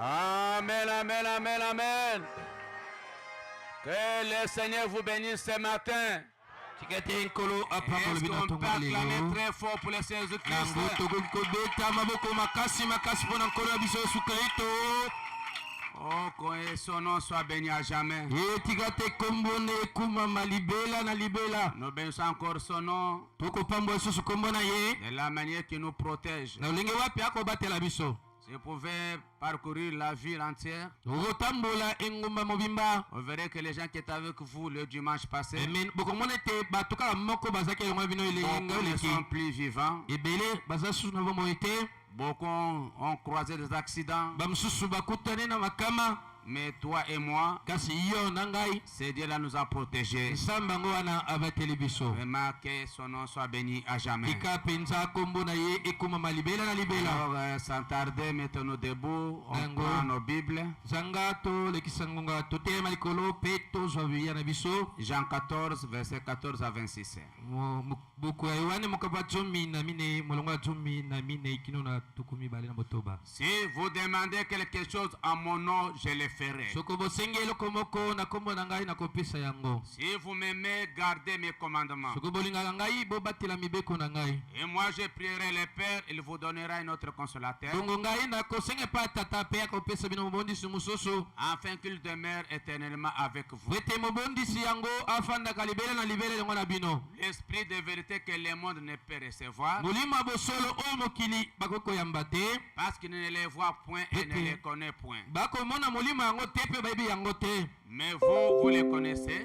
Amen, amen, amen, amen. Que le Seigneur vous bénisse ce matin. Est-ce qu'on peut acclamer très fort pour le Seigneur Jésus-Christ? Oh, que son nom soit béni à jamais. Nous bénissons encore son nom de la manière qu'il nous protège. Si vous pouvez parcourir la ville entière, vous verrez que les gens qui étaient avec vous le dimanche passé ne sont plus vivants. Beaucoup ont croisé des accidents. Mais toi et moi, ce Dieu-là nous a protégés. Vraiment que son nom soit béni à jamais. Alors, sans tarder, mettons-nous debout, on prend nos Bibles. Jean 14, verset 14 à 26. Si vous demandez quelque chose à mon nom, je le ferai. Si vous m'aimez, gardez mes commandements. Et moi je prierai le Père, il vous donnera un autre consolateur, afin qu'il demeure éternellement avec vous. L'esprit de vérité que le monde ne peut recevoir, parce qu'il ne les voit point et ne les connaît point. Mais vous, vous les connaissez,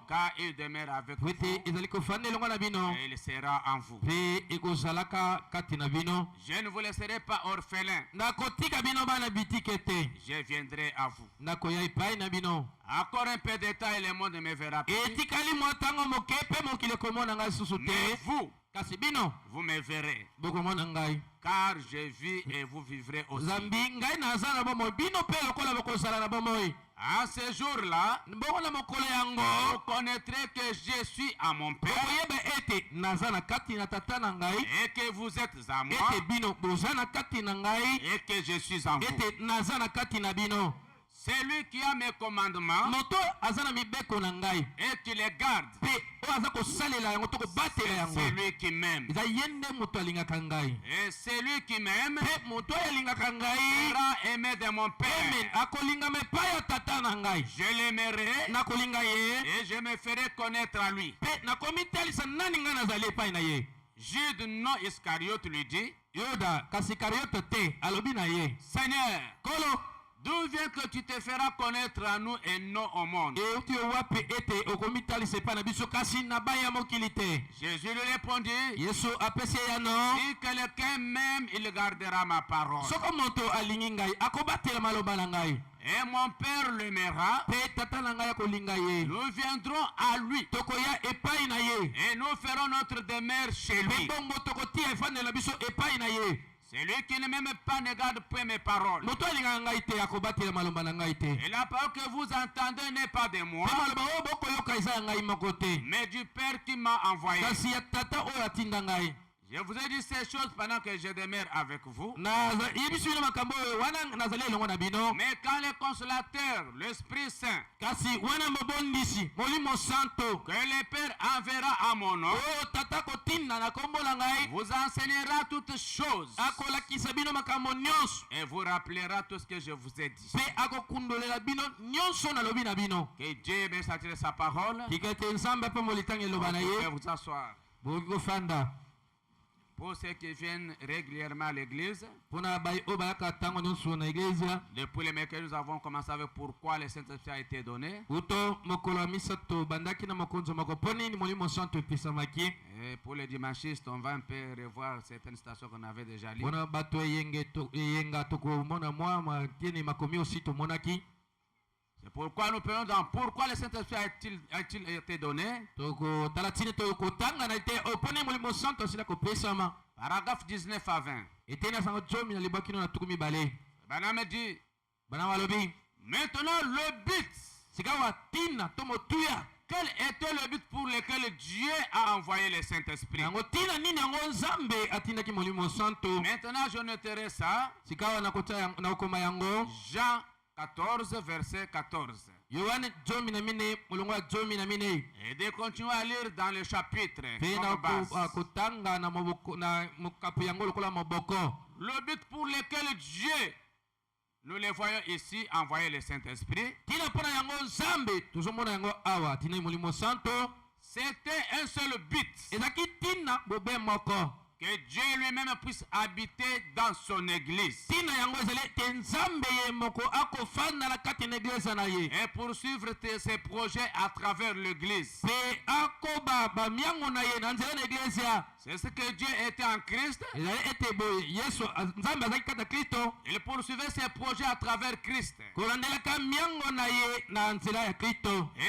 car il demeure avec vous et il sera en vous. Je ne vous laisserai pas orphelin. Je viendrai à vous. Encore un peu de temps et le monde ne me verra plus. Mais vous, vous me verrez. Car je vis et vous vivrez aussi. À ce jour-là, vous connaîtrez que je suis à mon Père et que vous êtes à moi et que je suis en vous. Celui qui a mes commandements et qui les garde, c'est celui qui m'aime. Et celui qui m'aime sera aimé de mon Père. Je l'aimerai et je me ferai connaître à lui. Jude non Iscariote lui dit, Seigneur, d'où vient que tu te feras connaître à nous et non au monde? Jésus lui répondit, si quelqu'un m'aime, il gardera ma parole. Et mon Père l'aimera. Nous viendrons à lui. Et nous ferons notre demeure chez lui. Celui qui ne m'aime pas ne garde point mes paroles. Et la parole que vous entendez n'est pas de moi, mais du Père qui m'a envoyé. Je vous ai dit ces choses pendant que je demeure avec vous. Mais quand le consolateur, l'Esprit Saint, que le Père enverra à mon nom, vous enseignera toutes choses et vous rappellera tout ce que je vous ai dit. Que Dieu bénisse sa parole. Vous pouvez vous asseoir. Pour ceux qui viennent régulièrement à l'église, depuis le mercredi, nous avons commencé avec pourquoi le Saint-Esprit a été donné. Et pour les dimanchistes, on va un peu revoir certaines stations qu'on avait déjà lues. C'est pourquoi nous prenons dans pourquoi le Saint-Esprit a-t-il été donné. Paragraphe 19 à 20. Baname dit, maintenant le but quel était le but pour lequel Dieu a envoyé le Saint-Esprit? Maintenant, je noterai ça. Jean 14, verset 14. Et de continuer à lire dans le chapitre. Le but pour lequel Dieu, nous le voyons ici, envoyer le Saint-Esprit, c'était un seul but. Que Dieu lui-même puisse habiter dans son église. Et poursuivre ses projets à travers l'église. C'est ce que Dieu était en Christ. Il poursuivait ses projets à travers Christ. Et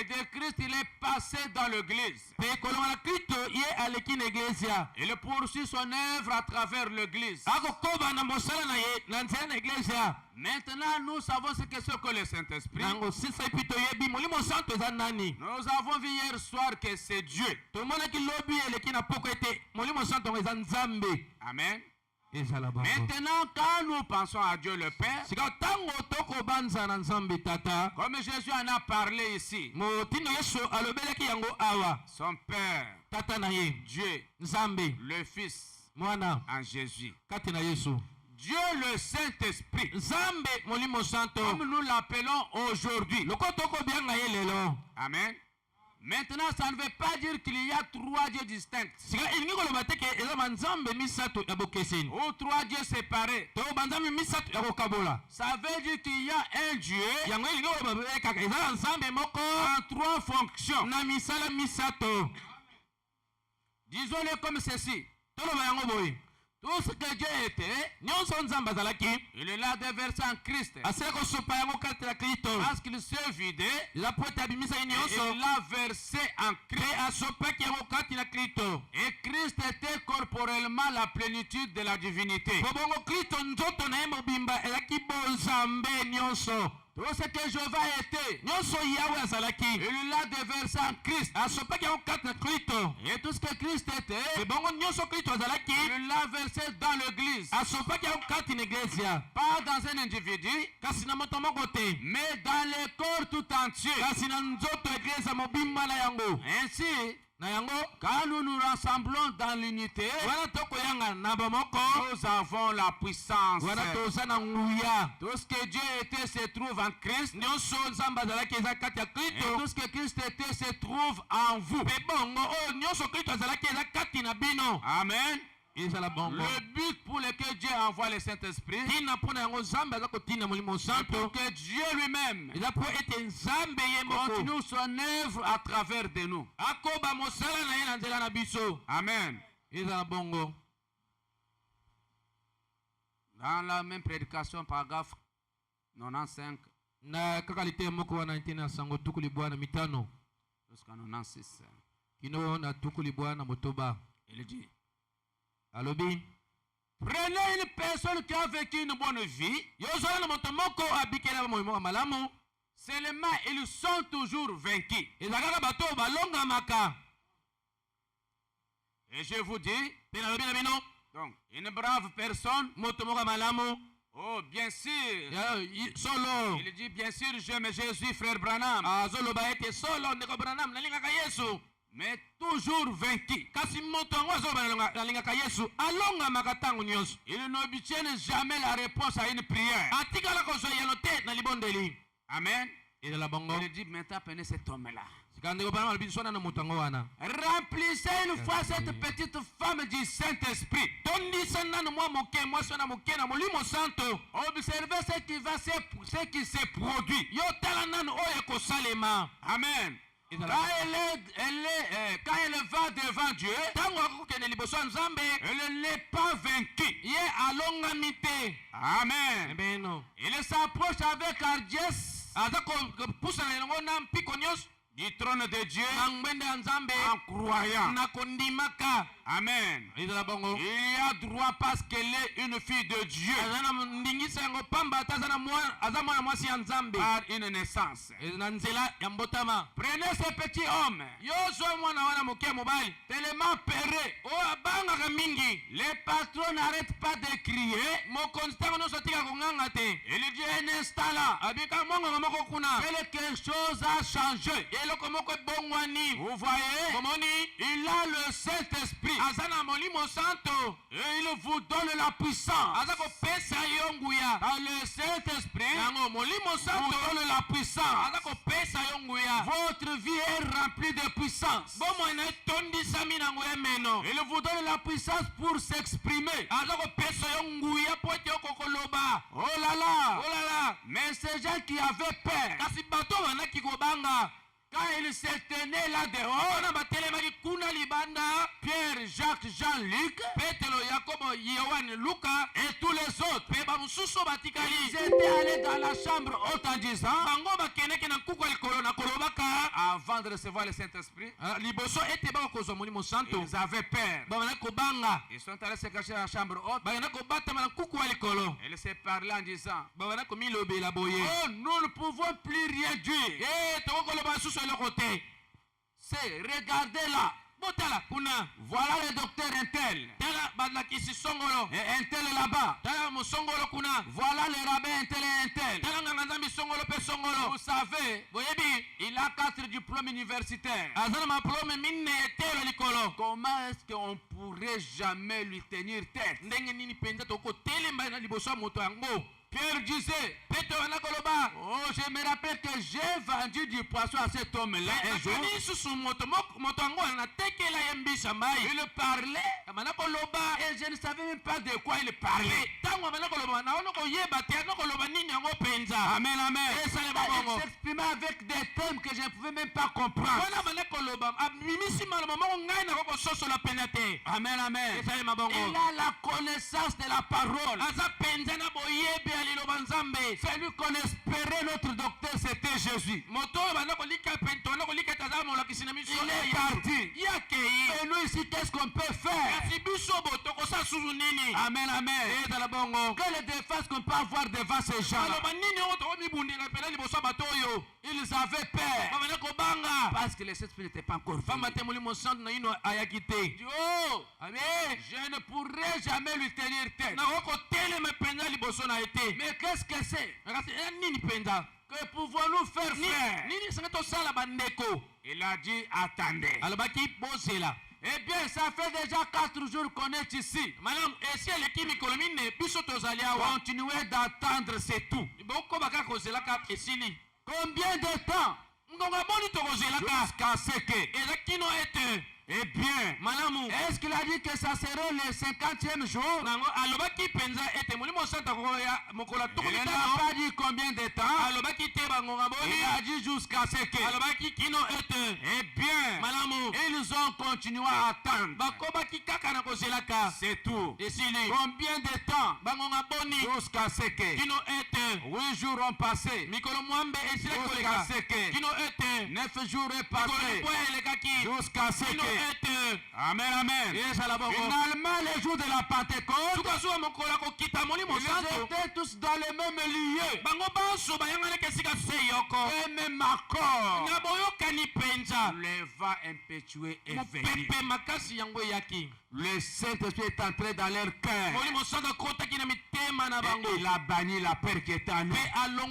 de Christ, il est passé dans l'église. Il poursuit son œuvre à travers l'église. Maintenant, nous savons ce que c'est que le Saint-Esprit. Nous avons vu hier soir que c'est Dieu. Amen. Maintenant, quand nous pensons à Dieu le Père, comme Jésus en a parlé ici, son Père, Dieu, le Fils, en Jésus, Dieu le Saint-Esprit, comme nous l'appelons aujourd'hui. Amen. Maintenant, ça ne veut pas dire qu'il y a trois dieux distincts ou trois dieux séparés. Ça veut dire qu'il y a un Dieu en trois fonctions. Disons-le comme ceci. Tout ce que Dieu était, il est là de verser en Christ. Parce qu'il s'est vidé, il l'a versé en Christ. Et Christ était corporellement la plénitude de la divinité. Tout ce que Jéhovah était, il l'a déversé en Christ. Et tout ce que Christ était, il l'a versé dans l'église. Pas dans un individu, mais dans le corps tout entier. Ainsi, quand nous nous rassemblons dans l'unité, nous avons la puissance. Tout ce que Dieu était se trouve en Christ. Et tout ce que Christ était se trouve en vous. Amen. Le but pour lequel Dieu envoie le Saint-Esprit, c'est pour que Dieu lui-même continue son œuvre à travers de nous. Amen. Dans la même prédication, paragraphe 95 jusqu'à 96, il dit: prenez une personne qui a vécu une bonne vie. Seulement, ils sont toujours vaincus. Et je vous dis, donc, une brave personne, oh, bien sûr, il dit bien sûr, j'aime Jésus, frère Branham. Mais toujours vaincu. Ils n'obtiennent jamais la réponse à une prière. Amen. Il dit maintenant, prenez cet homme-là. Remplissez une fois cette petite femme du Saint-Esprit. Observez ce qui se produit. Amen. Quand elle va devant Dieu, elle n'est pas vaincue. Amen. Il s'approche avec hardiesse du trône de Dieu en croyant. Amen. Il y a droit parce qu'elle est une fille de Dieu par une naissance. Prenez ce petit homme tellement peureux. Les patrons n'arrêtent pas de crier. Il dit un instant là, quelque chose a changé. Vous voyez, il a le Saint-Esprit. Et il vous donne la puissance. Dans le Saint-Esprit, vous donne la puissance. Votre vie est remplie de puissance. Il vous donne la puissance pour s'exprimer. Oh là là. Mais ces gens qui avaient peur, quand ils se tenaient là dehors, Pierre, Jacques, Jean-Luc, et tous les autres, ils étaient allés dans la chambre haute en disant, avant de recevoir le Saint-Esprit, ils avaient peur. Ils sont allés se cacher dans la chambre haute. Ils se parlaient en disant, oh, nous ne pouvons plus rien dire. C'est, regardez là. Voilà le docteur Intel. Et Intel là-bas. Voilà le rabbin Intel et Intel. Vous savez, il a 4 diplômes universitaires. Comment est-ce qu'on pourrait jamais lui tenir tête? Pierre disait, oh, je me rappelle que j'ai vendu du poisson à cet homme-là un jour. Il parlait, et je ne savais même pas de quoi il parlait. Amen, amen. Il s'exprimait avec des thèmes que je ne pouvais même pas comprendre. Amen, amen. Il a la connaissance de la parole. Celui qu'on espérait, notre docteur, c'était Jésus. Il est parti. Et nous ici, qu'est-ce qu'on peut faire? Amen, amen. Quelle défense qu'on peut avoir devant ces gens-là? Ils avaient peur. Parce que le Saint-Esprit n'était pas encore venu. Oh, je ne pourrai jamais lui tenir tête. Mais qu'est-ce que c'est? Que pouvons-nous faire, frère? Il a dit, attendez. Eh bien, ça fait déjà 4 jours qu'on est ici. Continuez d'attendre, c'est tout. Combien de temps? Jusqu'à ce que. Eh bien, est-ce qu'il a dit que ça serait le 50e jour? Il n'a pas dit combien de temps. Il a dit jusqu'à ce que. Eh bien, ils ont continué à attendre. C'est tout. Combien de temps? Jusqu'à ce que. 8 jours ont passé. Jusqu'à ce que. 9 jours est passé. Jusqu'à ce que. Amen, amen. Finalement, les jours de la Pentecôte, ils étaient tous dans le même lieu. Et même accord. Le vent impétueux est venu. Le Saint-Esprit est entré dans leur cœur. Et il a banni la peur qui était en eux. Amen,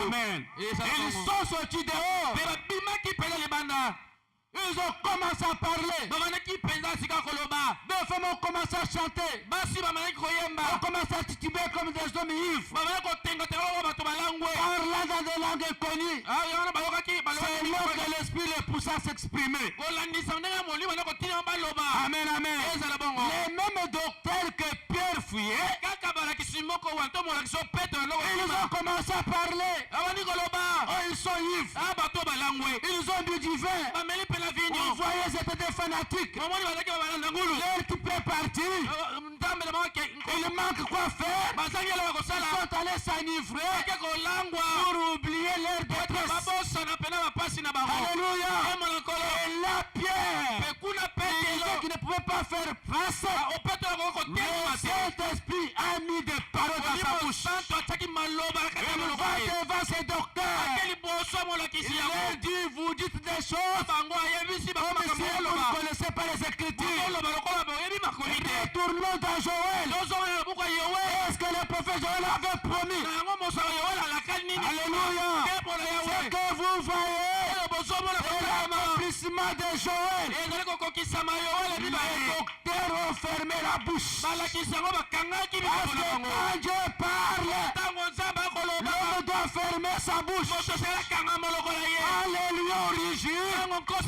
amen. Ils sont sortis dehors. Ils ont commencé à parler. Deux femmes ont commencé à chanter. Ont commencé à tituber comme des hommes ivres. Parlant dans des langues inconnues. C'est là que l'Esprit les poussa à s'exprimer. Amen, amen. Les mêmes docteurs que Pierre fuyait, ils ont commencé à parler. Oh, ils sont ivres. Ils ont bu du vin. Vous voyez, c'était des fanatiques. L'air qui peut partir, Il manque quoi faire? Ils sont allés s'enivrer pour oublier leur détresse. Alléluia. Et là, Pierre, qui ne pouvait pas faire face, le Saint-Esprit a mis des paroles dans sa bouche. Il va devant ses docteurs. Il leur dit, vous dites des choses comme si vous ne connaissez pas les Écritures. Retournons dans Joël. Est-ce que le prophète Joël avait promis? Alléluia. Ce que vous voyez, c'est l'accomplissement de Joël. Les docteurs ont fermé la bouche. Parce que quand Dieu parle, l'homme doit fermer sa bouche. Alléluia, origine.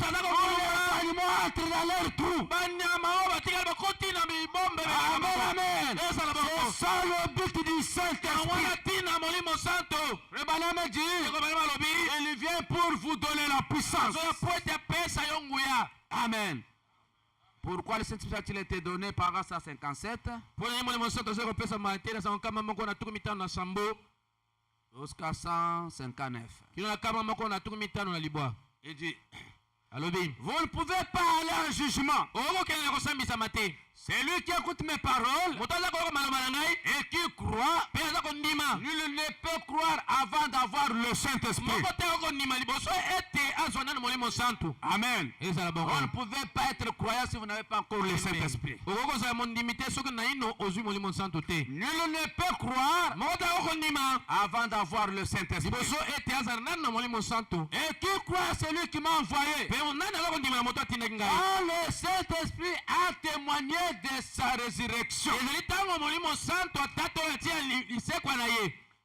Les animaux entrent dans leur trou. Amen, amen. C'est ça le but du Saint-Esprit. Il vient pour vous donner la puissance. Amen. Pourquoi le Saint-Esprit a-t-il été donné par 157 jusqu'à 159? Il dit, vous ne pouvez pas aller en jugement. C'est lui qui écoute mes paroles et qui croit. Nul ne peut croire avant d'avoir le Saint-Esprit. Amen. Vous ne pouvez pas être croyant si vous n'avez pas encore le Saint-Esprit. Nul ne peut croire avant d'avoir le Saint-Esprit. Et qui croit celui qui m'a envoyé? Quand le Saint-Esprit a témoigné de sa résurrection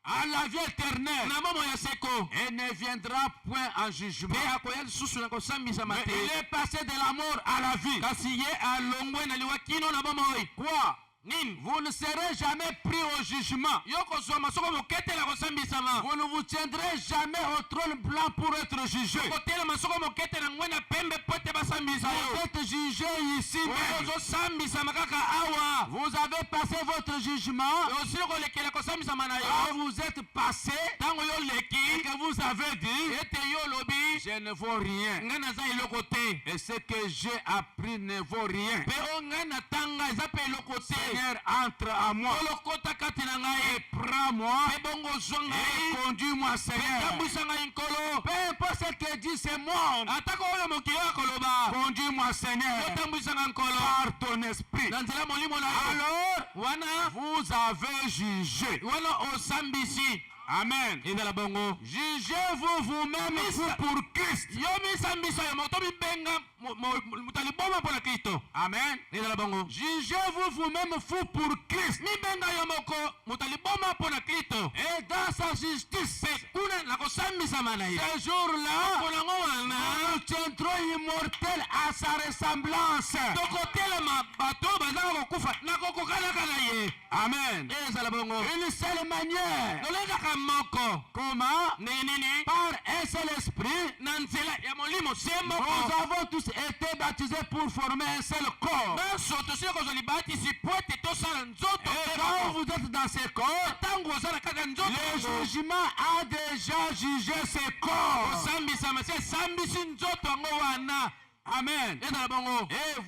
à la vie éternelle, et ne viendra point en jugement. Mais il est passé de la mort à la vie. Quoi? Vous ne serez jamais pris au jugement. Vous ne vous tiendrez jamais au trône blanc pour être jugé. Vous êtes jugé ici même. Vous avez passé votre jugement. Vous êtes passé et que vous avez dit, je ne vaux rien. Et ce que j'ai appris ne vaut rien. Seigneur, entre à moi et prends-moi et conduis-moi, Seigneur. Peu importe ce que dit ce monde, conduis-moi, Seigneur, par ton esprit. Alors, vous avez jugé. Amen. Jugez-vous vous-même pour Christ. Amen. Jugez-vous vous-même fou pour Christ. Et dans sa justice, ce jour-là, nous tiendrons immortels à sa ressemblance. Amen. Une seule manière. Comment? Par un seul esprit. Nous avons tous été baptisés pour former un seul corps. Et quand vous êtes dans ce corps, le jugement a déjà jugé ce corps. Amen. Et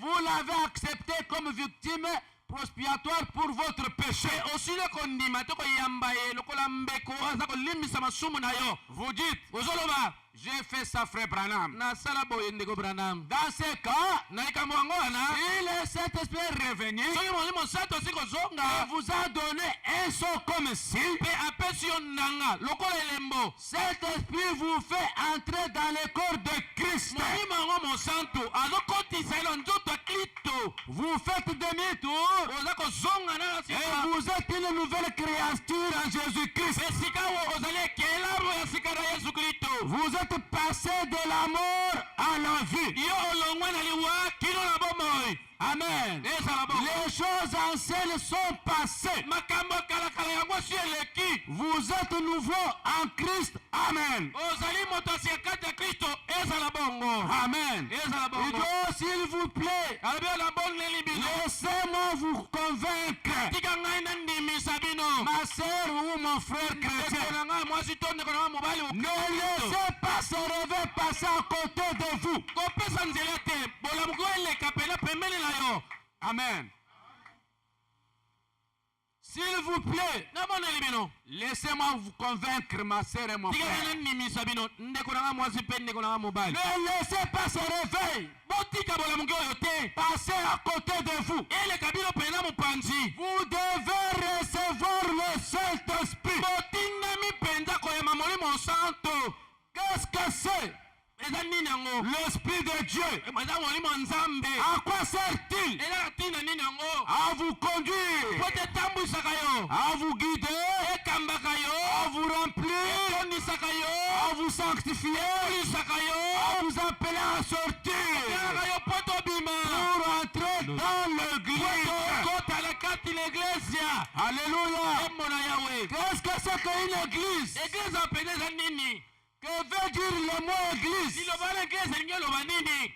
vous l'avez accepté comme victime prospiatoire pour votre péché. Vous dites, j'ai fait ça, frère Branham. Dans ce cas, si le Saint-Esprit est revenu et vous a donné un son comme signe, cet esprit vous fait entrer dans le corps de Christ. Vous faites demi-tour et vous êtes une nouvelle créature en Jésus-Christ. Vous êtes passé de la mort à la vie. Amen. Les choses anciennes sont passées. Vous êtes nouveau en Christ. Amen. ozali moto asika kati ya Kristo ezala bongo. Amen. Ezala Il bongo. dit, s'il vous plaît, alobi na boneli bino laissez-moi vous convaincre. tika ngai nandimisa bino. Ma sœur ou mon frère ndeko chrétien, na ngai mwasi to ndeko na ngai mobali ne laissez pas ce rêve passer à côté de vous. kopesa nzela te bolamuki eleka pena pembeni na yo. Amen. S'il vous plaît, naboneli bino laissez-moi vous convaincre, ma sœur et mon tika ngai frère. nandimisa bino ndeko na ngai mwasi mpe ndeko na ngai mobali. Ne laissez pas ce réveil botika bolamuki oyo te passer à côté de vous. eleka bino pena mopanzi. Vous devez recevoir le Saint-Esprit. botindami mpenza koyema molimo santo. Qu'est-ce que c'est? eza nini yango? L'Esprit de Dieu. eza molimo nzambe. À quoi sert-il? eza na ntina nini yango? À vous conduire, po te etambwisaka yo, à vous guider, ekambaka yo, à vous remplir, etondisaka yo, à vous sanctifier, elisaka yo, à vous appeler à sortir elaka yo po tobima pour entrer dans l'église. kota na kati na eglesia. Alléluia. embo na yawe. Qu'est-ce que c'est qu'une église? eglise apene eza nini? Que veut dire le mot église? liloba na eglise elingi eloba nini?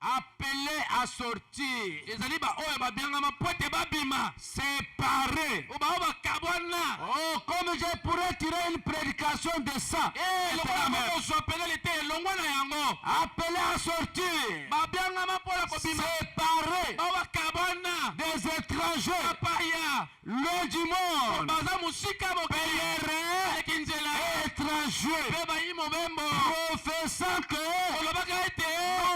Appelé à sortir, ezali baoyo babiangama po ete babima séparé. o bao bakabwana. Oh, comme je pourrais tirer une prédication de ça. lokola mokozwa penele te elongwa na yango. Appelé à sortir, babiangama mpona kobima séparé bao bakabwana des étrangers, bapaya loin du monde, baza mosika mokili pèlerins, aleki nzela étrangers, mpe bayi mobembo professant que olobaka ete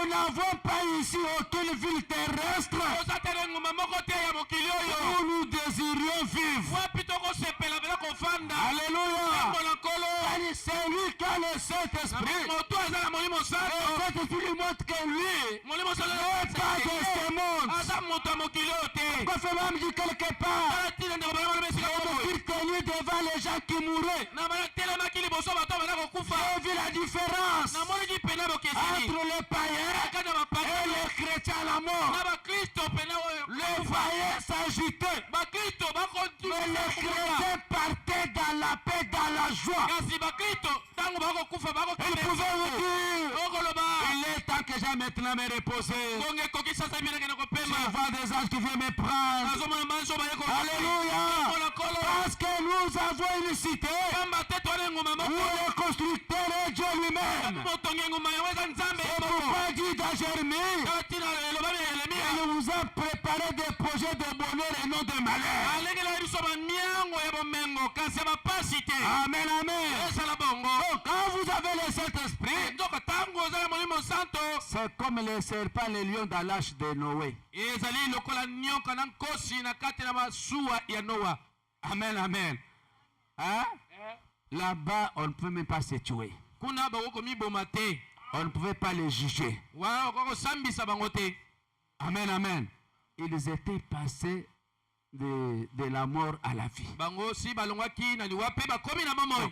nous n'avons pas ici aucune ville terrestre oza te na engumba moko te ya mokili oyo où nous désirions vivre. wapi tokosepela mpena kofanda. Alléluia. embo na nkolo C'est lui qui a le Saint-Esprit. moto aza na molimo Le santo. Saint-Esprit lui montre que lui molimo santo n'est pas de ce monde. aza moto ya mokili oyo te. Quoi fait même dit quelque part, tala ntina ndeko bana bana besika il boboye fut tenu devant les gens qui mouraient. na bana telemaki liboso bato bana kokufa. J'ai vu la différence namonaki pena bokeseni entre les païens kati na et bapagane les chrétiens à la mort. na bakristo pena oyo Les païens s'agitaient, bakristo mais les chrétiens partaient dans la paix, dans la joie. kasi bakristo ntango bakokufa Ils pouvaient vous dire, okoloba il est temps que j'aille maintenant me reposer. ngonge ekoki sasa ebinakende Je kopema vois des anges qui viennent me prendre. nazomona manso baye Alléluia. kola kolo Parce que nous avons une cité pamba te twana engumba où moko le constructeur est Dieu lui-même. motongi engumba yango eza nzambe C'est moko. pourquoi dit dans Jérémie, tala ntina elobami ya yeremia il vous a préparé des projets de bonheur et non de malheur. alengelaka biso bamiango ya bomengo kasi ya bapasi te. Amen, amen. esala bongo Donc, quand vous avez le Saint-Esprit, nzoka ntango oza na molimo santo c'est comme les serpents, les lions dans l'arche de Noé. ezali lokola nyoka na nkosi na kati na masuwa ya noa. Amen, amen. Hein? Là-bas, on ne peut même pas se tuer. kuna bakoki komiboma te On ne pouvait pas les juger. wana okoki kosambisa bango te. Amen, amen. Ils étaient passés de la mort à la vie. bango si balongwaki na liwa mpe bakomi na bomoi.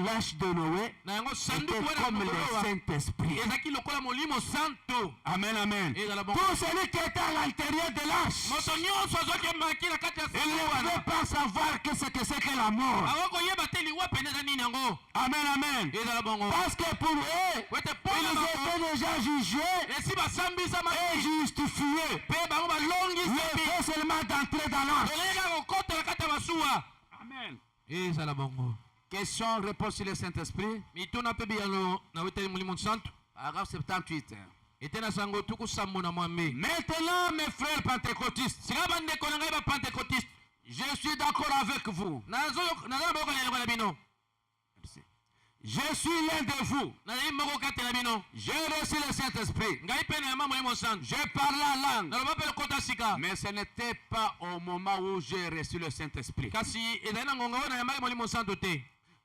L'arche de Noé na yango était sanduku wana comme le mokolowa Saint-Esprit. ezalaki lokola molimo santo. Amen, amen. ezala bongo Tout celui qui était à l'intérieur de l'arche, moto nyonso azokembaki na kati ya il sanduku ne wana pouvait pas savoir que c'est que la mort. bango koyeba te liwa pene eza nini yango. Amen, amen. ezala bongo Parce que pour eux, wete ils mpona bango étaient déjà jugés esi basambisama et justifiés. mpe bango balongisi Le fait seulement d'entrer dans l'arche. toleka kokotela kati ya masuwa. Amen. ezala bongo Question, réponse sur le Saint-Esprit. mituna mpe biyano na weteli molimo santo Paragraphe 78. ete na sango tuku sambo na mwambe. Maintenant, mes frères pentecôtistes, sika bandeko na ngai bapentekotiste je suis d'accord avec vous. naza moko leloko na bino Merci. Je suis l'un de vous. nazali moko kati na bino J'ai reçu le Saint-Esprit. ngai mpe na yama molimo santo J'ai parlé en langue. naloba mpe lokota sika Mais ce n'était pas au moment où j'ai reçu le Saint-Esprit. kasi ezali na ngonga oyo na yamaki molimo santo te.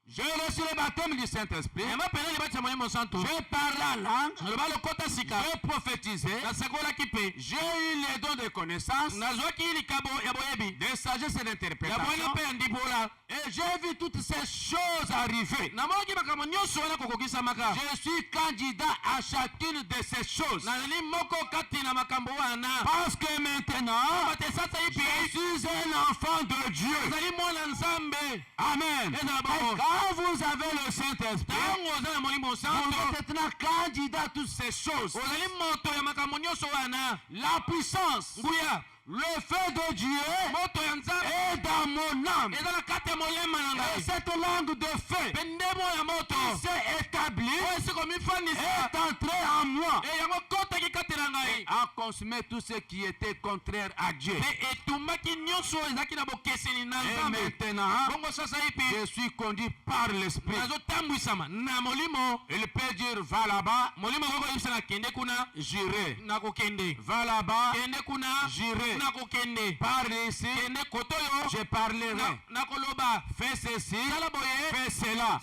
J'ai reçu le baptême du Saint-Esprit. yamba pene libati ya molimo santo J'ai parlé en langue. naloba lokota sika J'ai prophétisé. nasakolaki mpe J'ai eu les dons de connaissance, nazwaki likabo ya boyebi de sagesse et ya boyena d'interprétation. mpe ya ndibola Et Et j'ai vu toutes ces choses arriver. Je suis candidat à chacune de ces choses. Parce que maintenant, je suis un enfant de Dieu. Amen. Et quand vous avez le Saint-Esprit, vous êtes maintenant candidat à toutes ces choses. La puissance, le feu de Dieu est dans mon âme. Et cette langue de feu qui s'est établie est entrée en moi et a consumé tout ce qui était contraire à Dieu. Et maintenant, je suis conduit par l'Esprit. Il peut dire va là-bas, j'irai. Va là-bas, j'irai. Parle ici, je parlerai. Fais ceci, fais cela.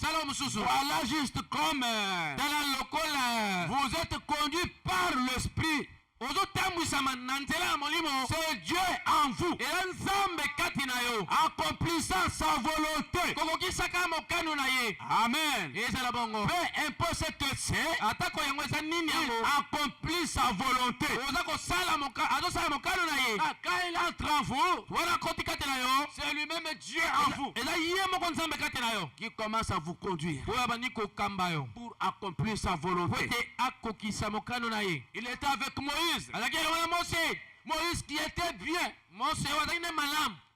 Voilà juste comme vous êtes conduit par l'Esprit. C'est Dieu en vous, accomplissant sa volonté. Amen. Peu importe ce que c'est, il accomplit sa volonté. Quand il entre en vous, c'est lui-même Dieu en vous qui commence à vous conduire pour accomplir sa volonté. Il était avec Moïse. Moïse qui était bien,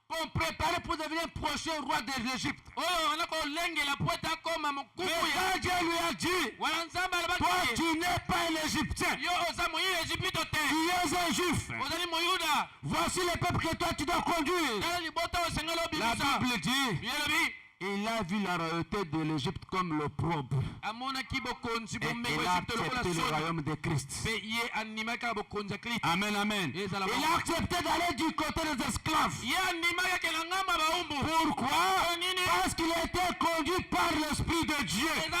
qu'on préparait pour devenir prochain roi de l'Égypte. Mais quand Dieu lui a dit, toi tu n'es pas un Égyptien, tu es un Juif. Voici le peuple que toi tu dois conduire. La Bible dit, il a vu la royauté de l'Égypte comme l'opprobre. Et il a accepté le royaume de Christ. Amen, amen. Il a accepté d'aller du côté des esclaves. Pourquoi? Parce qu'il était conduit par l'Esprit de Dieu. On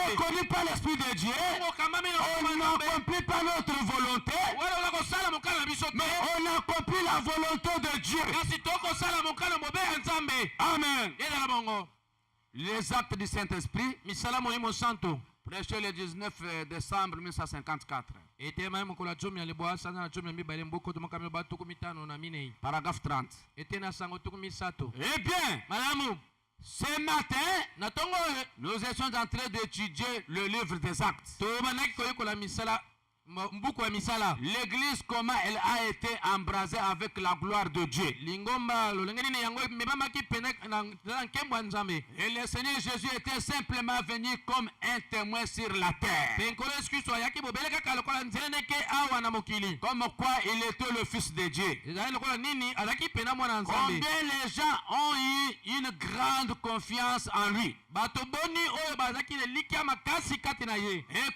est conduit par l'Esprit de Dieu. On n'accomplit pas notre volonté, mais on accomplit la volonté de Dieu. Amen. Les actes du Saint-Esprit, prêché le 19 décembre 1954. Paragraphe 30. Eh bien, ce matin, nous étions en train d'étudier le livre des actes. L'église, comment elle a été embrasée avec la gloire de Dieu. Et le Seigneur Jésus était simplement venu comme un témoin sur la terre. Comme quoi il était le Fils de Dieu. Combien les gens ont eu une grande confiance en lui. Et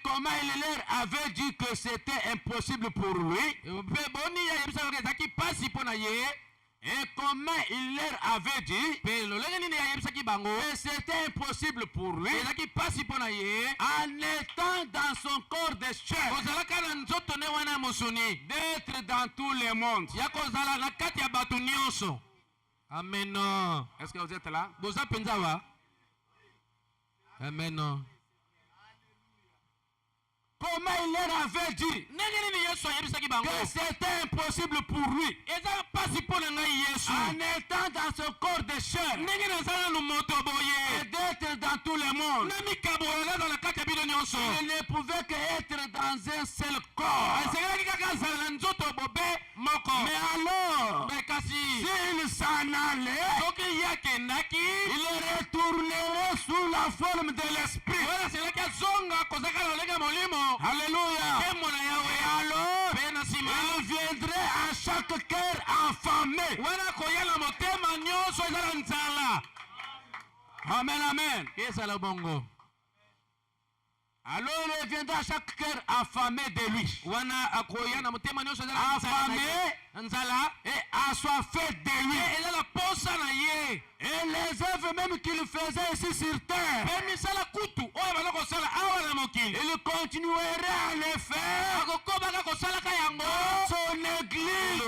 comment il leur avait dit que c'était impossible pour lui. Et comment il leur avait dit que c'était impossible pour lui en étant dans son corps de chair d'être dans tous les mondes. Amen. Est-ce que vous êtes là? Amen. Comment il leur avait dit que c'était impossible pour lui en étant dans ce corps de chair et d'être dans tous les mondes. Il ne pouvait qu'être dans un seul corps. Mais alors, s'il s'en allait, il retournerait sous la forme de l'esprit. Alléluia. Et alors, il viendrait à chaque cœur affamé. Amen, amen. Alors il viendra à chaque cœur affamé de lui. Affamé et assoiffé de lui. Et les œuvres même qu'il faisait ici sur terre, il continuerait à les faire dans son église.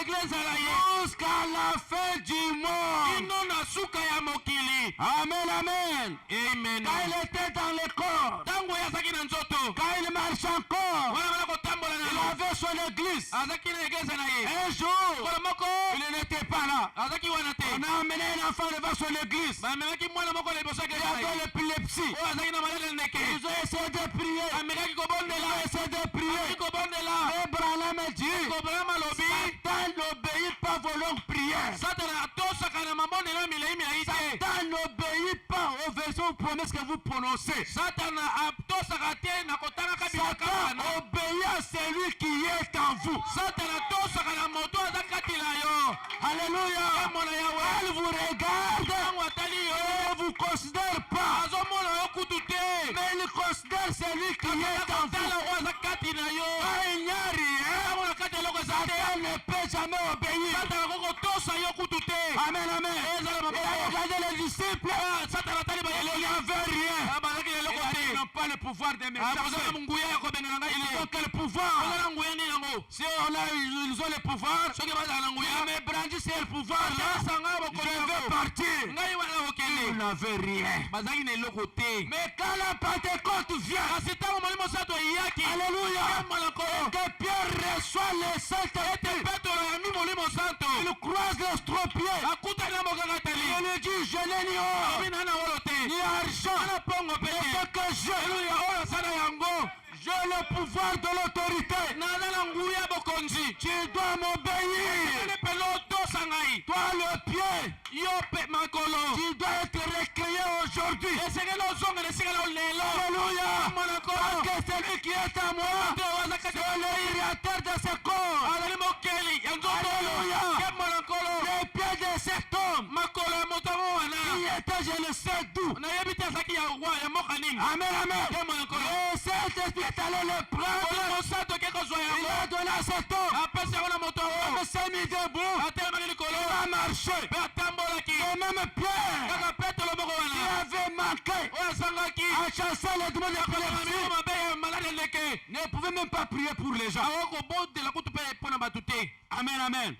église à jusqu'à la fin du monde. inona suka ya mokili. Amen, amen. Amen. Quand il était dans le corps, Tango yazaki na nzoto. quand il marchait encore, Wana wana kotambola na il yo. avait son église. Azaki na église na ye. Un jour, Kola moko. il n'était pas là. Azaki wana te. On a amené un enfant devant son église. Ba memaki mwana moko na liboso ya Il église na avait ye. l'épilepsie. O azaki na malade ndeke. Ils ont essayé de prier. Amekaki Ils ont kobondela. essayé de prier. Amekaki kobondela. Et Branham dit, Kobrama lobi. Satan n'obéit pas vos longues prières. Satana atosaka na mabondela milei milei te. Satan n'obéit pas aux versions ou promesses que vous prononcez. Satana atosaka te na kotangaka bilaka Satan wana. obéit à celui qui est en vous. Satana atosaka na moto aza kati na yo. Alléluia. Emona yawe. Elle vous regarde. Tango atali yo. Elle ne vous considère pas. Azomona yo kutu te. Mais il considère celui qui est en vous. Tala oyo aza kati na yo. Quand il n'y a rien, Tango na kati eloko eza te. Satan ne peut jamais obéir. Satana kokotosa yo kutu te. Amen, amen. Il a regardé les disciples. Satana atali Il bayeli. n'y avait rien. Bazaki na eloko te. Ils n'ont pas le pouvoir de me Akozala chasser. munguya ya kobengana ngai Ils te. ont quel pouvoir? Ozala nguya nini yango? Si ils ont le pouvoir, Soki bazala na nguya. mais brandissez le pouvoir là. Sanga Je bokoli vais yango. partir. Ngai wana Ils okende. n'avaient rien. Bazaki na eloko te. Mais quand la Pentecôte vient, Kasi ntango molimo santo eyaki. alléluia, Moloko. que Pierre reçoit le Saint-Esprit, Petro ayambi molimo santo. il croise les trois-pieds. Akutani na mokakatali. Il lui dit, je n'ai ni or, Abi na na wolo te. ni argent, Ana pongo mais pete. ce que j'ai, Haleluya oyo asala yango. j'ai le pouvoir de l'autorité. Naza na nguya bokonzi. Tu dois m'obéir. Ene pelo otosa ngai. Toi le pied, Yo pe makolo. tu dois être recréé aujourd'hui. Esekele ozonga na esika na lelo. Alléluia. Monako. Parce que celui qui est à moi, c'est le créateur de ce corps. azali mokeli ya nzoto Alléluia. ke monakolo. Les pieds de cet homme Makolo ya moto yango qui wana. était, je ne sais d'où. Nayebi te azalaki ya moka nini. Amen, amen. Ke monakolo. Le Saint-Esprit est allé le prendre. Molimo santo ke kozwa Il yango. a donné à cet homme. Apesi yango na moto Il yango. s'est mis debout. Atelemaki likolo. Il a marché. Mpe atambolaki. Et même Pierre, Kaka petelo moko qui wana. avait manqué Oyo asangaki. à chasser les démons de Miko l'épilepsie, mabe ya malade ndeke. ne pouvait même pas prier pour les gens. Awo kobondela kutu mpe mpo na bato te. Amen, amen.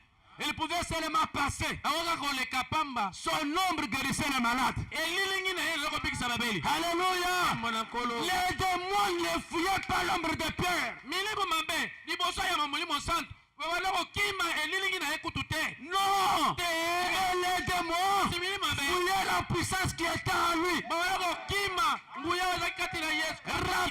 Il pouvait seulement passer. Awoka koleka pamba. Son ombre guérissait les malades. Elilingi na ye eloko bikisa babeli. Alléluia. Monakolo. Les démons ne fuyaient pas l'ombre de Pierre. Milimo mabe liboso ya mamolimo santo babala kokima elilingi na ye kutu te. Non. Te. Et les démons Simili mabe fuyaient la puissance qui était en lui. babala kokima nguya ozaki kati na yesu.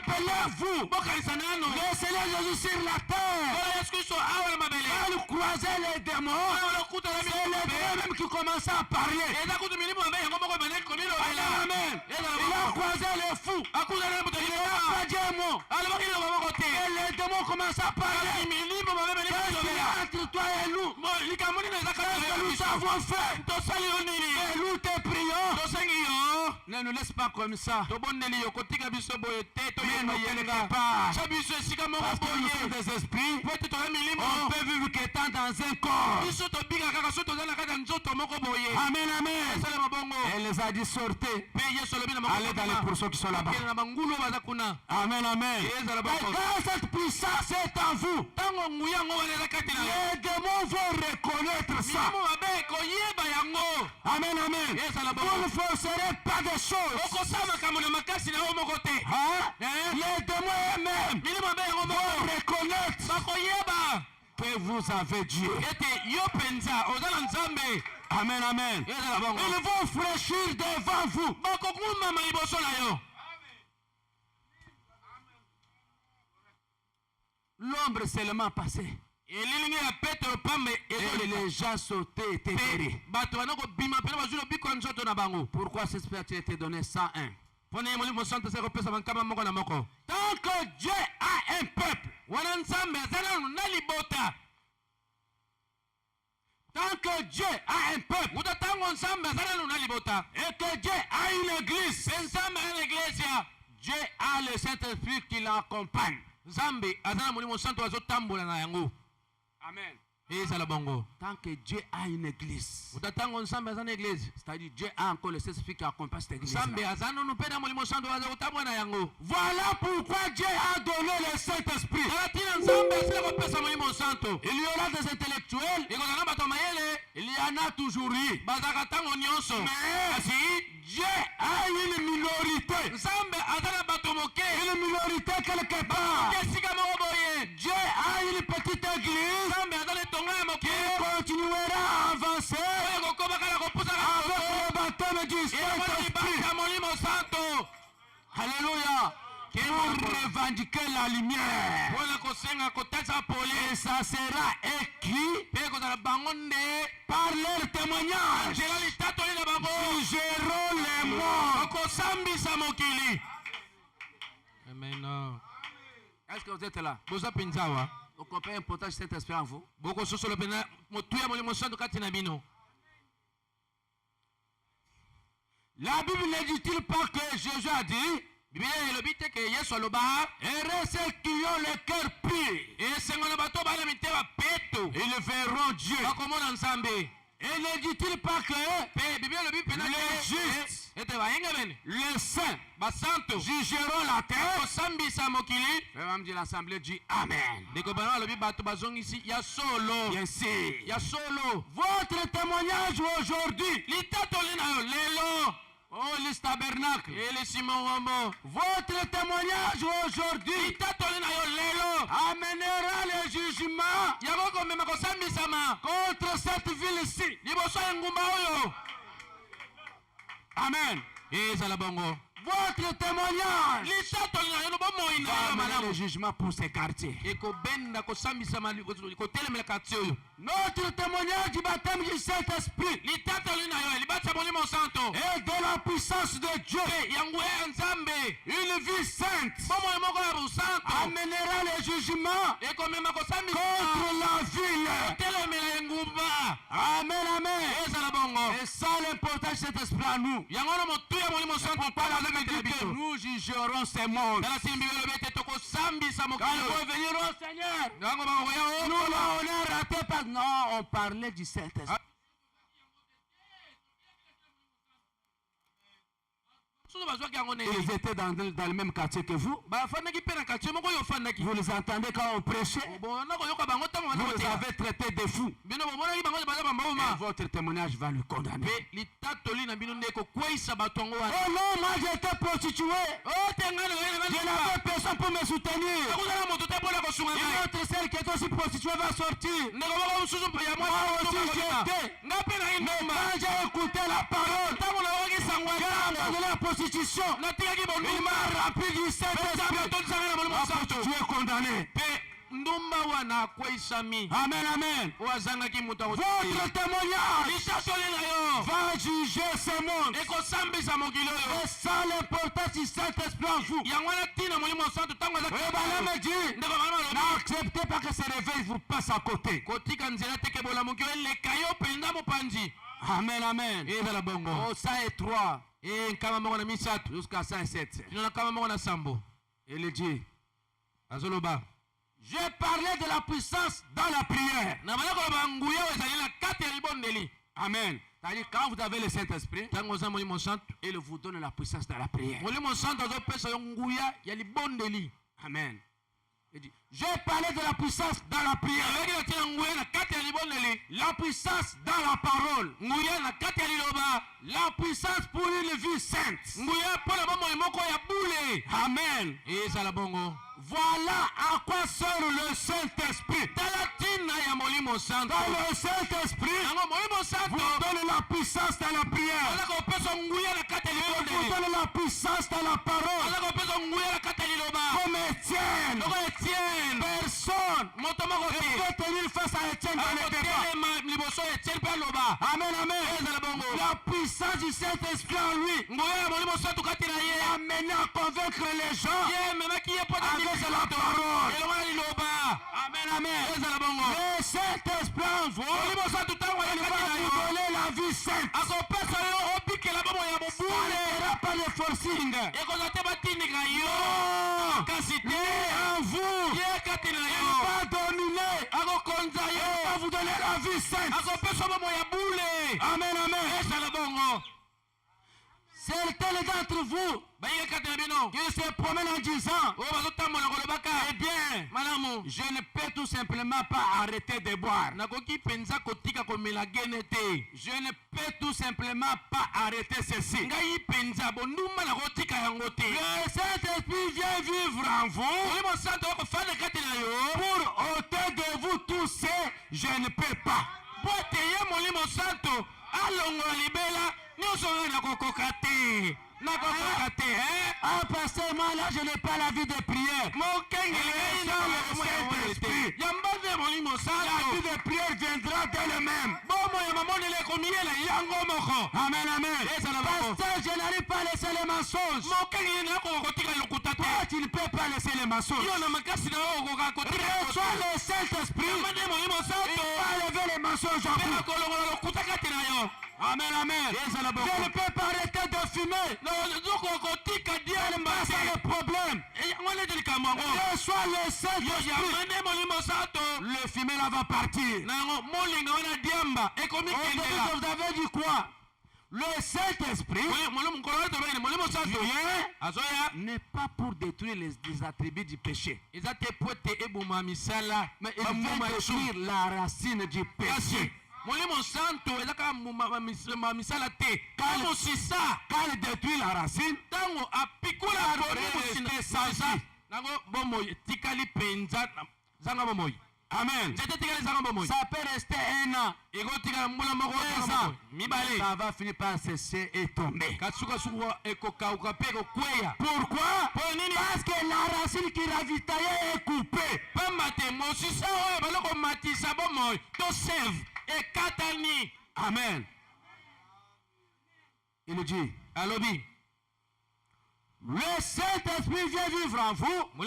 Rappelez-vous, bokanisa nano le Seigneur Jésus sur la terre, oyo yesu kristo awa na mabele. quand il croisait les démons, Awa lokutana c'est milimo les mabe. démons même qui commençaient à parler. eza kutu milimo mabe yango moko ebandaki komilobela. Amen. Ezala Il a bongo. croisé les fous. akutana na moto Il n'a likoma. pas dit un mot. alobaki liloba moko te. Et les démons commencent à kasi parler. milimo mabe ebandaki Qu'est-ce qu'il y komilobela. a entre toi et nous? likambo nini eza kati Qu'est-ce na que yo nous biso? avons fait? tosali yo nini? Et nous te prions. tosengi yo. Ne nous laisse pas comme ça. tobondeli yo kotika biso boye te Mais ne quelque toyenga. part. tia biso esika moko Parce que nous sommes boye. des esprits. po ete toza milimo. On peut vivre qu'étant dans un corps. biso tobika kaka so toza na kati ya nzoto moko boye. Amen, amen. esalema bongo. Elle les a dit sortez. mpe yesu alobi na Allez dans les pourceaux qui sont là-bas. bakende na bangulu baza kuna. Amen, amen. ezala Et bongo. quand cette puissance est en vous, ntango nguya yango wana eza kati na yo. les démons vont reconnaître ça. milimo mabe koyeba yango. Amen, amen. ezala Vous bongo. ne forcerez pas des choses. okosala makambo na makasi na yo moko te. Hein? Hein? Les démons eux-mêmes milimo mabe yango vont moko reconnaître bakoyeba que vous avez Dieu. ete yo mpenza oza na nzambe. Amen, amen. ezala bongo. Ils vont fléchir devant vous. bakokumama liboso na yo. L'ombre seulement passée. elilingi ya petro pambe Et ezoleka. les gens sautaient et étaient péris. Mpe bato bana kobima mpena bazwi lobiko ya nzoto na bango. Pourquoi cet esprit a été donné 101? mpo na ye molimo santo eza kopesa bankama moko na moko. Tant que Dieu a un peuple, wana nzambe aza nanu na libota. tant que Dieu a un peuple, muta ntango nzambe aza nanu na libota. et que Dieu a une église, mpe nzambe aza na eglesia. Dieu a le Saint-Esprit qui l'accompagne. nzambe aza na molimo santo azotambola na yango. Amen. Et ça la bongo. Tant que Dieu a une église, Utatango nsambe azana église. c'est-à-dire Dieu a encore le Saint-Esprit qui accompagne cette église. Nsambe azana nupenda mulimo santo waza utabwana yango. Voilà pourquoi Dieu a donné le Saint-Esprit. Alatina nsambe asile ko pesa mulimo santo. Il y aura des intellectuels, Iko na bato mayele. il y en a toujours eu. Bazaka tango nyonso. Mais Asi Dieu a une minorité. nsambe azana bato moke. Une minorité quelque part. Kesika moko boye. Dieu a une petite église Nsambe azana tonga ya moke. qui continuera à avancer Oyo kokoba kala kopusa avec kala. le baptême du Saint-Esprit. Ibaka mulimo santo. Alléluia. Pour revendiquer la lumière. Wala kosenga kotesa pole. Et ça sera écrit Pe kozala bango nde. par leur témoignage. Nzela litatoli na bango. Jugeront les morts. Okosambisa mokili. Amen. Est-ce que vous êtes là? Boza penzawa. Vous comprenez l'importance de cet esprit en vous? Boko sosolo pena motuya molimo santo kati na bino. La Bible ne dit-il pas que Jésus a dit, Biblia elobi te ke Yesu aloba. heureux ceux qui ont le cœur pur, Esengo na bato bala mitema peto. ils verront Dieu. Bakomona nzambe. Et ne dit-il pas que Pe Biblia elobi pena les justes, ete bayenge bene. les saints, Basanto. jugeront la terre? Kosambisa mokili. Le membre de l'Assemblée dit Amen. Ndeko bana alobi bato bazongisi ya solo. Bien sûr. Ya solo. Votre témoignage aujourd'hui, Litatoli na yo lelo. oh liste tabernacle, Ele Simon Wambo. votre témoignage aujourd'hui Litatoli na yo lelo. amènera le jugement Yango komema kosambisama. contre cette ville-ci. Liboso ya ngumba oyo. Amen. Ezala bongo. Votre témoignage Litatoli na yo no bomoi na va yo amener le malamu. jugement pour ces quartiers. Ekobenda kosambisama kotelemela kati oyo. Notre témoignage du baptême du Saint-Esprit Litatoli na yo libatisa molimo santo. et de la puissance de Dieu, Pe yango ya nzambe. une vie sainte, Bomoi moko ya busanto. amènera le jugement Ekomema kosambisa. contre la ville. Kotelemela engumba. Amen, amen. Ezala bongo. Et ça l'importance de cet esprit à nous. Yango no motuya molimo santo pala Parce azakatela que biso. nous jugerons ces mondes. Tala simbi belo bete tokosambisa Quand mokili ils vont oyo. venir au Seigneur, Yango bakoya nous o. là, on a raté parce que non, on parlait du Saint-Esprit. Susu bazwaki yango nini. Ils étaient dans le même quartier que vous. Bafandaki mpe na quartier moko oyo ofandaki. Vous les entendez quand on prêchait. Bona koyoka bango ntango baza Vous les koteya. avez traités de fous. Bino bomonaki bango baza Et bamboma. votre témoignage va le condamner. Mpe litatoli na bino nde ekokweyisa bato yango wana. Oh non, moi j'étais prostitué. Tenga na Je n'avais personne pour me soutenir. akuzala moto te mpona kosunga Une ngai. autre sœur qui est aussi prostituée va sortir. Ndeko moko mosusu ya Moi aussi j'étais. nga mpe na Mais indumba. quand j'ai écouté la parole, ntango nayoki sango ya j'ai ntango abandonné la prostitution. natikaki Il bondumba. m'a rempli du Saint-Esprit. atotisanga na molimo La santo. prostituée est condamnée. mpe ndumba wana akweyisami. Amen, amen. oyo azangaki moto Votre témoignage litatoli na yo va juger ce monde. ekosambisa mokili oyo. Et ça l'importance du Saint-Esprit en vous. yango wana ntina molimo santo ntango aza Et bien là me dit, ndeko bana balobi n'acceptez pas que ce réveil vous passe à côté. kotika nzela teke bolamuki eleka yo mpenza mopanzi. Amen, amen. ezala bongo. Au 103 nkama moko na misato jusqu'à 107. ino na nkama moko na sambo Il dit, azoloba j'ai parlé de la puissance dans la prière. na bala koloba nguya oyo ezali na kati ya libondeli. Amen. C'est-à-dire quand vous avez le Saint-Esprit, ntango oza molimo santo il vous donne la puissance dans la prière. molimo santo azopesa yo nguya ya libondeli. Amen. Il dit, j'ai parlé de la puissance dans la prière. aleki na ntina nguya na kati ya libondeli. La puissance dans la parole. nguya na kati ya liloba. La puissance pour une vie sainte. nguya mpo na bomoi moko ya bule. Amen. ezala bongo. Voilà à quoi sert le Saint-Esprit. tala ntina ya molimo santo. Dans le Saint-Esprit, yango molimo vous santo donne la puissance dans la prière. aza kopesa nguya na kati ya Vous libondeli. donne la puissance dans la parole. aza kopesa nguya na kati ya liloba. Comme Étienne. loko etienne Personne moto moko ne te peut tenir face à Étienne dans les débats. akotelema liboso ya etienne mpe aloba. Amen, amen. ezala bongo. La puissance du Saint-Esprit en lui nguya ya molimo santo kati na ye. a mené à convaincre les gens. ye ememaki ye mpo Avec la parole. elongo na liloba. Amen, amen. ezala bongo. Le Saint-Esprit en vous, molimo santo ntango il ya va kati na vous yo donner la vie sainte. akopesa yo obikela bomo ya Ça bobule. ne sera pas le forcing. ekozala te batindika yo Oh, kasi lui te en vous, ye kati na il yo va dominer. akokonza Il va vous donner la vie sainte. Amen, amen. Certains d'entre vous qui se promènent en disant, eh bien, je ne peux tout simplement pas arrêter de boire. Je ne peux tout simplement pas arrêter ceci. Le Saint-Esprit vient vivre en vous pour ôter de vous tous ces je ne peux pas. Ah, pasteur, moi là, je n'ai pas la vie de prière. La vie de prière viendra d'elle-même. Amen, amen. Pasteur, je n'arrive pas à laisser les mensonges. Toi, tu ne peux pas laisser les mensonges. Reçois le Saint-Esprit. Il va lever les mensonges en vous. Amen, amen. Je ne peux pas arrêter de fumer. C'est le problème. Reçois le Saint-Esprit. Le fumer là va partir. Vous avez dit quoi? Le Saint-Esprit n'est pas pour détruire les attributs du péché, mais il veut détruire la racine du péché. Quand il détruit la racine, amen. Ça peut rester un an. Ça va finir par cesser et tomber. Pourquoi? Parce que la racine qui ravitaillait est coupée. Amen. Il dit, le Saint-Esprit vient vivre en vous pour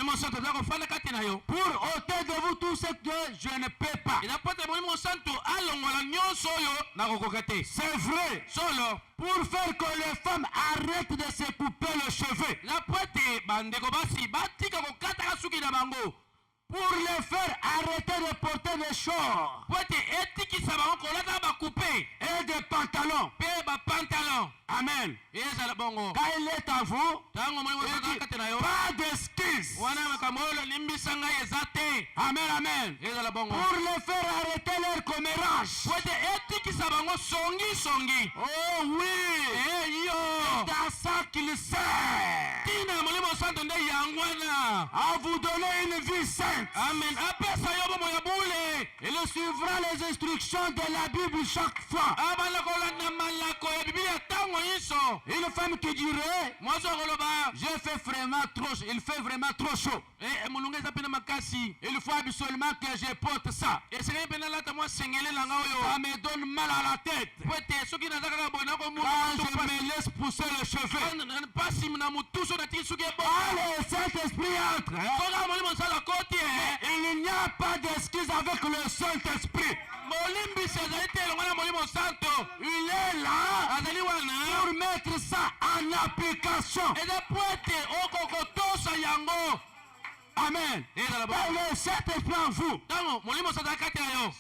ôter de vous tout ce que je ne peux pas. C'est vrai. Pour faire que les femmes arrêtent de se couper les cheveux. Pour les faire arrêter de porter des shorts et des pantalons. Amen. Quand il est en vous, pas d'excuses. Amen, amen. Pour les faire arrêter leur commérage. Oh oui. C'est à ça qu'il sert. À vous donner une vie sainte. Amen. Il suivra les instructions de la Bible chaque fois. Une femme qui dirait, je fais vraiment trop, il fait vraiment trop chaud. Il faut absolument que je porte ça. Ça me donne mal à la tête. Quand je me laisse pousser les cheveux. Allez, Saint-Esprit entre. Il n'y a pas d'excuse avec le Saint-Esprit. Il est là pour mettre ça en application. Amen. Le Saint-Esprit en vous.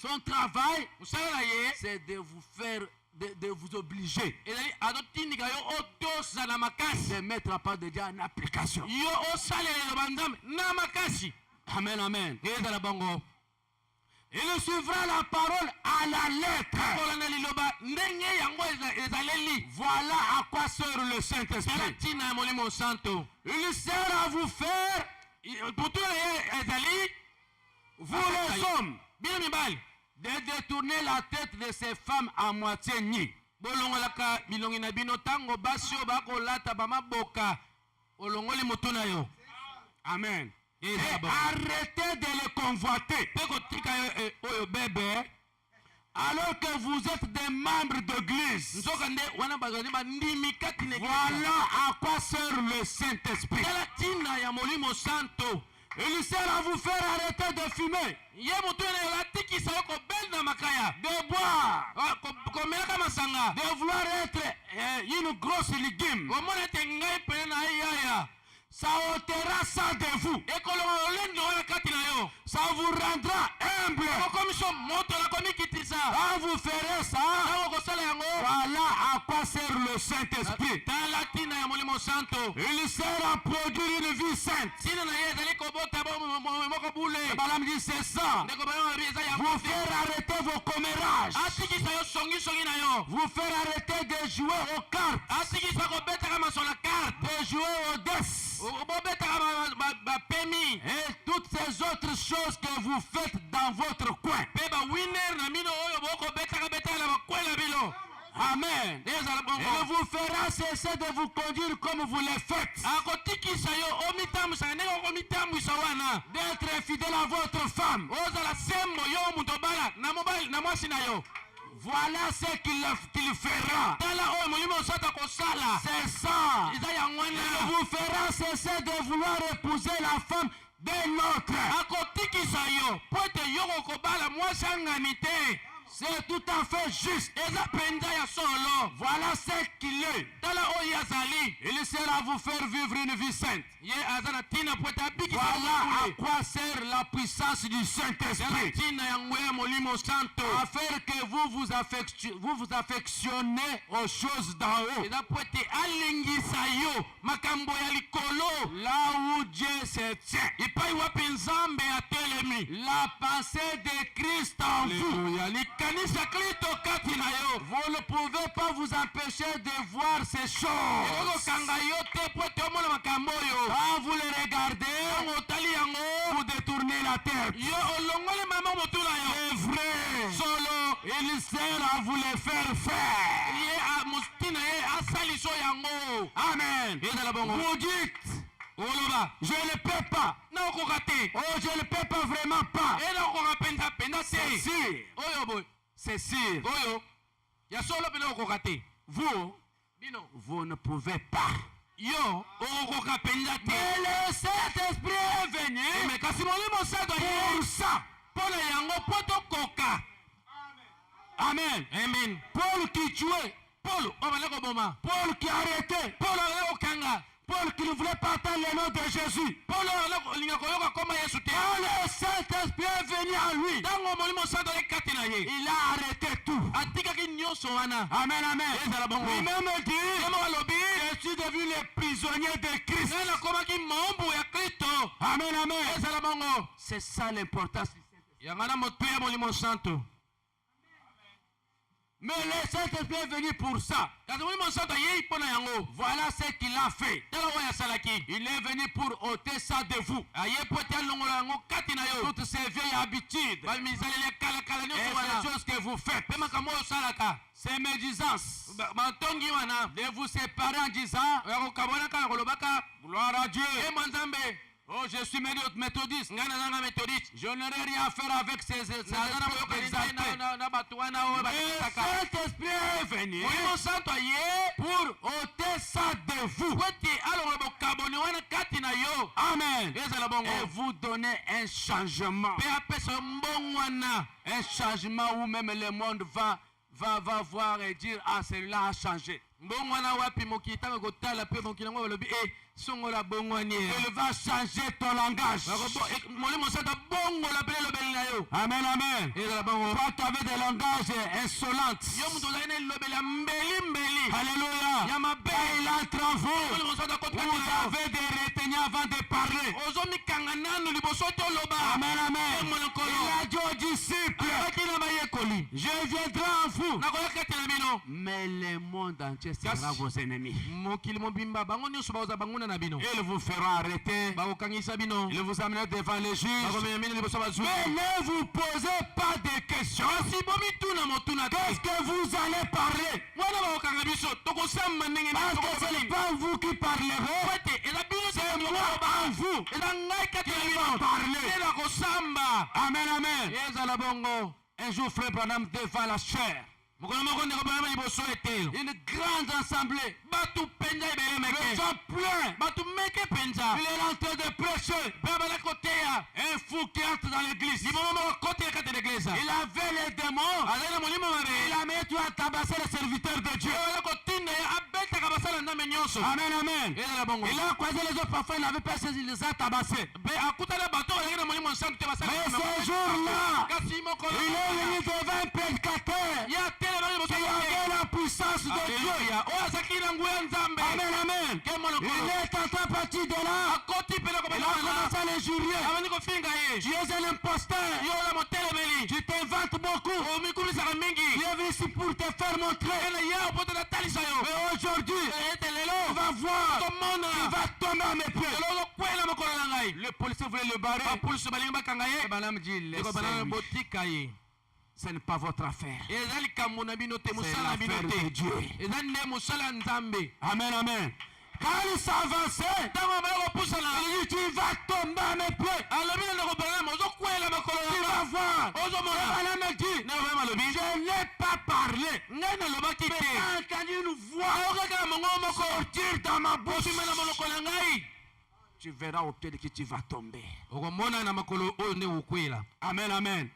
Son travail, c'est de vous faire, de vous obliger de mettre à part de Dieu en application. Amen, amen. Il suivra la parole à la lettre. Voilà à quoi sert le Saint-Esprit. Il sert à vous faire, vous les hommes, de détourner la tête de ces femmes à moitié nues. Amen. Et arrêtez de les convoiter. Alors que vous êtes des membres d'église. Voilà à quoi sert le Saint-Esprit. Il sert à vous faire arrêter de fumer, de boire, de vouloir être une grosse légume. ça ôtera ça de vous. Ça vous rendra humble. Quand vous ferez ça, voilà à quoi sert le Saint-Esprit. Il sert à produire une vie sainte. Balaam dit c'est ça. Vous faire arrêter vos commérages. Vous faire arrêter de jouer aux cartes. De jouer aux dés. Et toutes ces autres choses que vous faites dans votre coin. Amen. Il vous fera cesser de vous conduire comme vous le faites. D'être fidèle à votre femme. Voilà ce qu'il fera. C'est ça. Il vous fera cesser de vouloir épouser la femme d'un autre. C'est tout à fait juste. Voilà ce qu'il est. Il sert à vous faire vivre une vie sainte. Voilà à quoi sert la puissance du Saint-Esprit. Afin que vous vous affectionnez aux choses d'en haut. Là où Dieu se tient. La pensée de Christ en vous. Vous ne pouvez pas vous empêcher de voir ces choses. Quand vous les regardez, vous détournez la tête. C'est vrai. Il sert à vous les faire faire. Amen. Vous dites, je ne peux pas. Oh, je ne peux pas vraiment pas. C'est sûr. Vous ne pouvez pas. Mais le Saint-Esprit est venu pour ça. Amen. Amen. Paul qui tuait. Paul qui arrêtait. Paul qui ne voulait pas attendre le nom de Jésus. Quand le Saint-Esprit est venu à lui, il a arrêté tout. Amen, amen. Lui-même dit, je suis devenu le prisonnier de Christ. Amen, amen. C'est ça l'importance. Mais le Saint-Esprit est venu pour ça. Voilà ce qu'il a fait. Il est venu pour ôter ça de vous. Toutes ces vieilles habitudes. Et ces choses que vous faites. Ces médisances. De vous séparer en disant, gloire à Dieu. Oh, je suis méthodiste. Je n'aurai rien à faire avec ces exaltés. Le Saint-Esprit est venu pour ôter ça de vous. Amen. Et vous donner un changement. Un changement où même le monde va voir et dire, ah, celui-là a changé. Il va changer ton langage. Amen, amen. Toi, tu avais des langages insolents. Alléluia. Il entre en vous. Vous avez des retenus avant de parler. Amen, amen. Il a dit aux disciples, je viendrai en vous. Mais le monde entier sera vos ennemis. Il vous fera arrêter. Il vous amènera devant les juges. Mais ne vous posez pas de questions. Qu'est-ce que vous allez parler? Parce que ce n'est pas vous qui parlerez. C'est moi en vous qui va parler. Amen, amen. Un jour, frère Branham devant la chair. Une grande assemblée. Les gens pleins. Il est en train de prêcher. Un fou qui entre dans l'église. Il avait les démons. Il a mis tout à tabasser les serviteurs de Dieu. mosala nzambe nyonso. Amen, amen. ezala bongo. Il a croisé les autres, parfois il n'avait pas saisi, il les a tabassés. akutana bato bazalaki na molimo nsantu te basala. Mais ce jour-là, kasi mokolo il est venu devant un prédicateur ya telema liboso qui avait la puissance de Dieu. oyo azalaki na nguya nzambe. Amen, amen. Il est en partie de là. akoti mpe na Il a commencé à l'injurier. abandi kofinga ye. Tu es un imposteur. yo oza motelemeli. Tu t'inventes beaucoup. omikumisaka mingi. Tu es venu ici pour te faire montrer. ena ya opo te natalisa yo. Mais aujourd'hui, ete lelo tu vas voir. tomona Tu vas tomber à mes pieds. lelo ozokwela mokolo na ngai. Le policier voulait le barrer. bapolisi balingi bakanga ye. Balaam dit, banana laissez-lui. botika ye. Ce n'est pas votre affaire. eza likambo na bino te C'est mosala na bino l'affaire de te. Dieu. eza nde mosala nzambe. Amen, amen. Quand il s'avançait, ntango abaya kopusana il dit, tu vas tomber à mes pieds. alobi na ndeko Branham ozokwela makolo Tu na vas nga. voir. ozomona Balaam dit, na Branham alobi je n'ai pas parlé. ngai nalobaki te. J'ai entendu une voix ayokaka mongo moko sortir dans ma bouche. osime na monoko na ngai. Tu verras au pied de qui tu vas tomber. okomona na makolo oyo nde okwela. Amen, amen.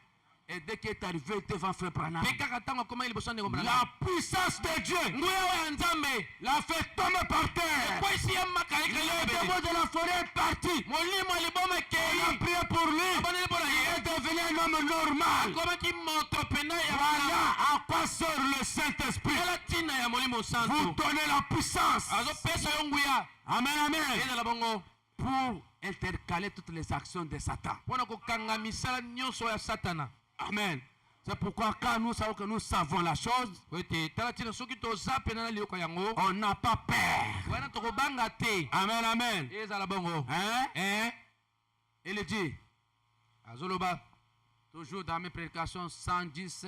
Et dès qu'il est arrivé devant Frère Branham, mpe kaka ntango akomaki liboso ya ndeko Branham la puissance de Dieu nguya oyo ya nzambe l'a fait tomber par terre. ekwesi ye makala Le ekelebe. démon de la forêt est parti. molimo ya liboma On a ekei prié pour lui. aboneli mpo na Il ye est devenu un homme normal. akomaki moto pena ya Voilà à quoi sort le Saint-Esprit. ela ntina ya molimo Vous santu donnez la puissance. azopesa yo nguya. Amen, amen. ezala bongo Pour intercaler toutes les actions de Satan. mpo na kokanga misala nyonso ya satana. Amen. C'est pourquoi quand nous savons que nous savons la chose, po ete tala ntina soki toza pena na liyoka yango on n'a pas peur. wana tokobanga te. Amen, amen. ezala bongo. Hein? Il dit, azoloba toujours dans mes prédications 110,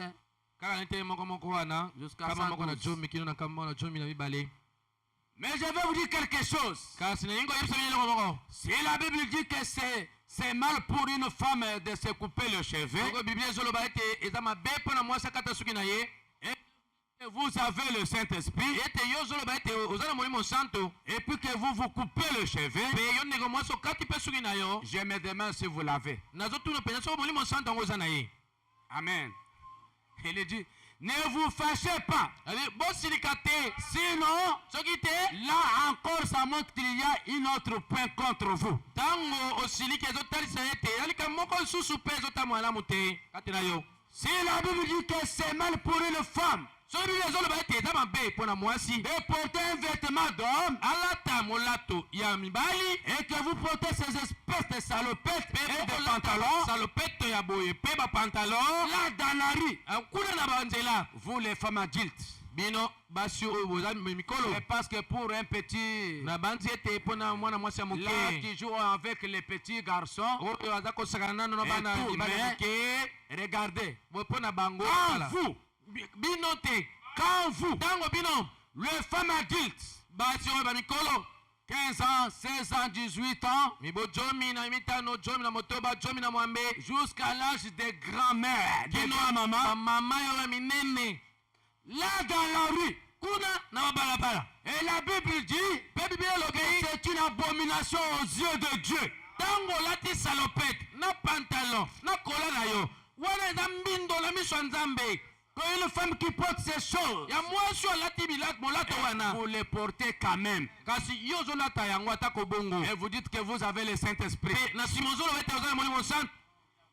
kaka na ntele moko moko wana Jusqu'à kama moko na 112. jomi kino na kama na jomi na mibale. mais je vais vous dire quelque chose. kasi nalingi koyebisa bino eloko moko. Si la Bible dit que c'est mal pour une femme de se couper le cheveu, soko biblia ezoloba ete eza mabe mpo na mwasi akata suki na ye. et vous avez le Saint-Esprit, ete yo ozoloba ete oza na molimo santo et puis que vous vous coupez le cheveu, mpe yo ndeko mwasi okati mpe suki na yo. je me demande si vous l'avez. nazotuna mpenza soko molimo santo yango oza na ye. Amen. Il dit, ne vous fâchez pas. bosilika te. Sinon, soki te là encore, ça montre qu'il y a une autre point contre vous. ntango osiliki ezotalisa ete yalika moko lisusu mpe ezotamwa malamu te kati na yo. Si la Bible dit que c'est mal pour une femme soki biblia ezoloba ete eza mabe mpo na mwasi de porter un vêtement d'homme alata molato ya mibali et que vous portez ces espèces de salopettes et de olata pantalons, salopeto ya boye mpe bapantalon là dans la rue, kuna na banzela. vous les femmes adultes. bino basi oyo boza mikolo C'est parce que pour un petit na banzi ete mpo na mwana mwasi ya là moke qui joue avec les petits garçons, oyo aza kosakana nano na bana Et tout, mibali ya mais- moke regardez, mpo na bango quand tala. vous, bino te quand vous, ntango bino les femmes adultes, basi oyo bamikolo 15 ans, 16 ans, 18 ans, mibo jomi na mitano jomi na motoba jomi na mwambe jusqu'à l'âge des grands-mères, des kino grands-mamans, bamama oyo ya minene là dans la rue. kuna na babalabala. Et la Bible dit mpe biblia elobei que c'est une abomination aux yeux de Dieu. ntango olati salopete na pantalon na kola na yo wana eza mbindo na miso ya nzambe. Que une femme qui porte ces choses, ya mwasi oyo alati molato wana vous les portez quand même. kasi yo ozolata yango ata kobongo. Et vous dites que vous avez le Saint-Esprit. mpe na nsima ozoloba ete oza na molimo santo.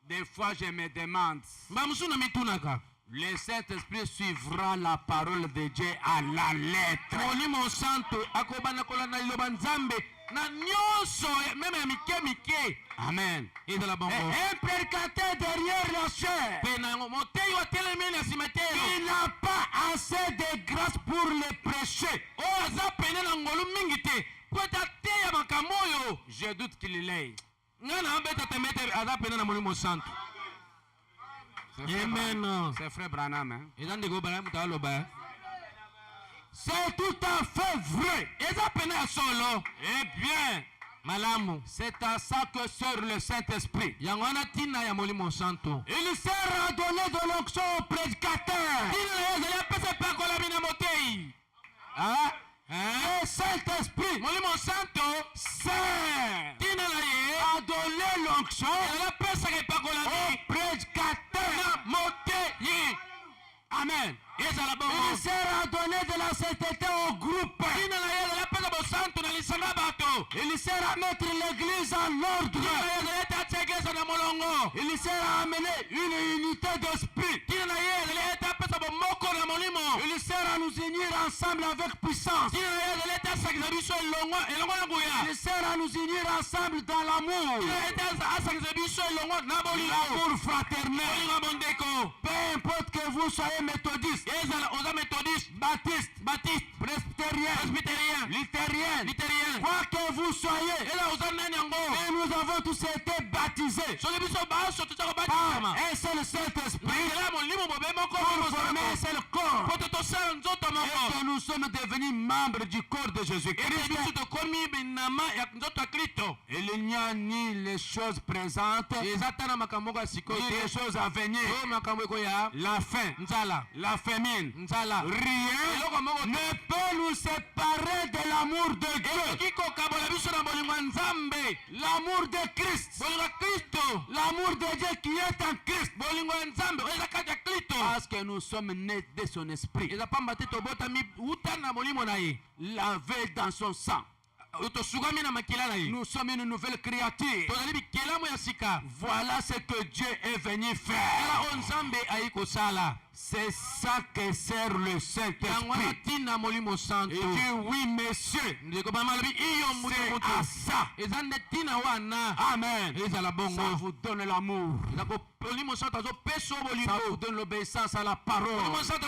Des fois, je me demande, mba mosusu na mitunaka le Saint-Esprit suivra la parole de Dieu à la lettre. molimo santo akobanda kolanda liloba nzambe na nyonso meme ya mike mike. Amen. ezala bongo. Et un prédicateur derrière la chair, mpe na yango motei wa telemi na nsima te il n'a pas assez de grâce pour le prêcher. oyo aza pene na ngolu mingi te po ete ateya makambo oyo. Je doute qu'il l'ait. ngai na abeta tembe ete aza pene na molimo santo. Amen. C'est frère Branham. Hein? eza ndeko bala moto aloba C'est tout à fait vrai. eza pene ya solo. Eh bien, malamu c'est à ça que sert le Saint-Esprit. yango wana ntina ya molimo santo. Il sert à donner de l'onction au prédicateur. ntina na ye ezali apesa epakolami na motei. Hein? Le Saint-Esprit molimo santo sert ntina na ye à donner l'onction ezali apesaka au epakolami prédicateur. na motei. Amen. ezala Il bongo. sert à donner de la sainteté au groupe. ntina na ye ezali Il sert à mettre l'église en ordre. Il sert à amener une unité d'esprit. Il sert à nous unir ensemble avec puissance. Il sert à nous unir ensemble dans l'amour. L'amour fraternel. Peu importe que vous soyez méthodiste, baptiste, presbytérien, luthérien, quoi que vous soyez, et nous avons tous été baptisés par un seul Saint-Esprit pour former un seul corps. Et que nous sommes devenus membres du corps de Jésus-Christ. Il n'y a ni les choses présentes, ni les choses à venir. La faim, la famine, rien ne peut nous séparer de l'amour de Dieu. L'amour de Christ. L'amour de Dieu qui est en Christ. Parce que nous sommes nés de son esprit. Lavé dans son sang. Nous sommes une nouvelle créature. Voilà ce que Dieu est venu faire. C'est ça que sert le Saint-Esprit. Et dit oui, messieurs. C'est à ça. Amen. Ça vous donne l'amour. Ça vous donne l'obéissance à la parole. Ça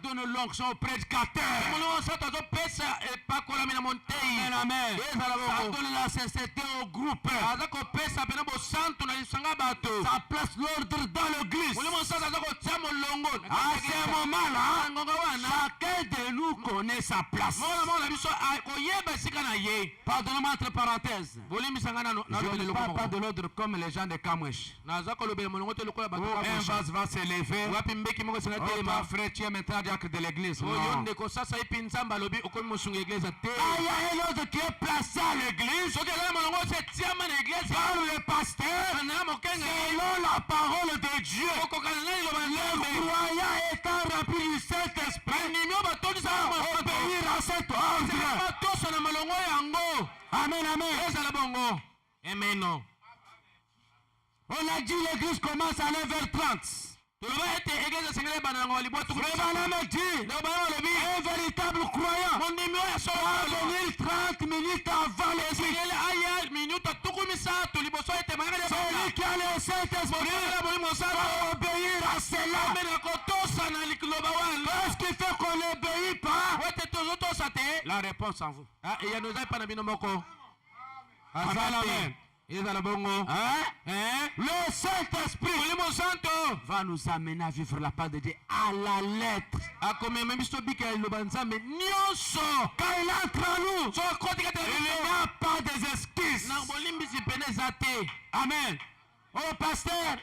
donne l'onction au prédicateur. Amen, amen. Ça donne la sincérité au groupe. Ça place l'ordre dans l'église. À ce moment-là, chacun de nous connaît sa place. Pardonnez-moi entre parenthèses. Je ne parle pas de l'ordre comme les gens de Kamwesh. Un vase va se lever. Oh, ma frère, tu es maintenant diacre de l'église. Non. Il y a un autre qui est placé à l'église par le pasteur selon la parole de Dieu. Le croyant étant rempli du Saint-Esprit obéir à cet ordre. Amen, amen. On a dit l'église commence à 9h30. Un véritable croyant va venir 30 minutes avant l'église. Celui qui a le Saint-Esprit va obéir à cela. Qu'est-ce qui fait qu'on n'obéit pas? La réponse en vous. Amen. Le Saint-Esprit va nous amener à vivre la part de Dieu à la lettre. Quand il entre en nous, il n'y a pas des excuses. Amen. Oh pasteur,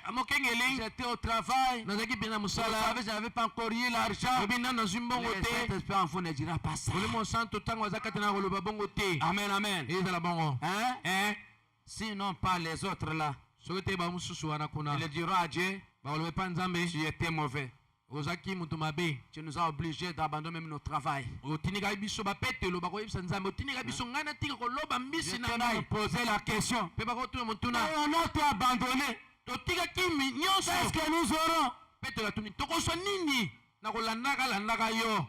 j'étais au travail. Vous savez, je n'avais pas encore eu l'argent. Le Saint-Esprit en vous ne dira pas ça. Amen, amen. Hein? Sinon pas les autres là. Il dira à Dieu, tu étais mauvais. Tu nous as obligés d'abandonner même notre travail. Je t'ai posé la question. On a tout abandonné. Qu'est-ce que nous aurons?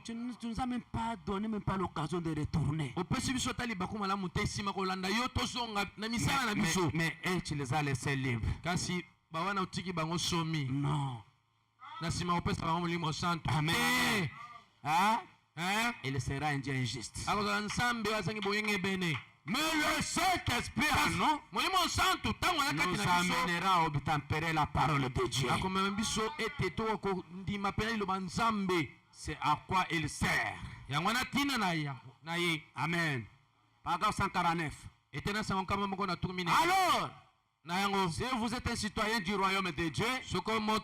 Tu ne nous as même pas donné l'occasion de retourner. Mais elle, tu les as laissés libres. Non. Amen. Hein? Il sera un Dieu injuste. Mais le Saint-Esprit en nous nous amènera à obtempérer la parole de Dieu. C'est à quoi il sert. Amen. Paragraphe 149. Alors, si vous êtes un citoyen du royaume de Dieu, comment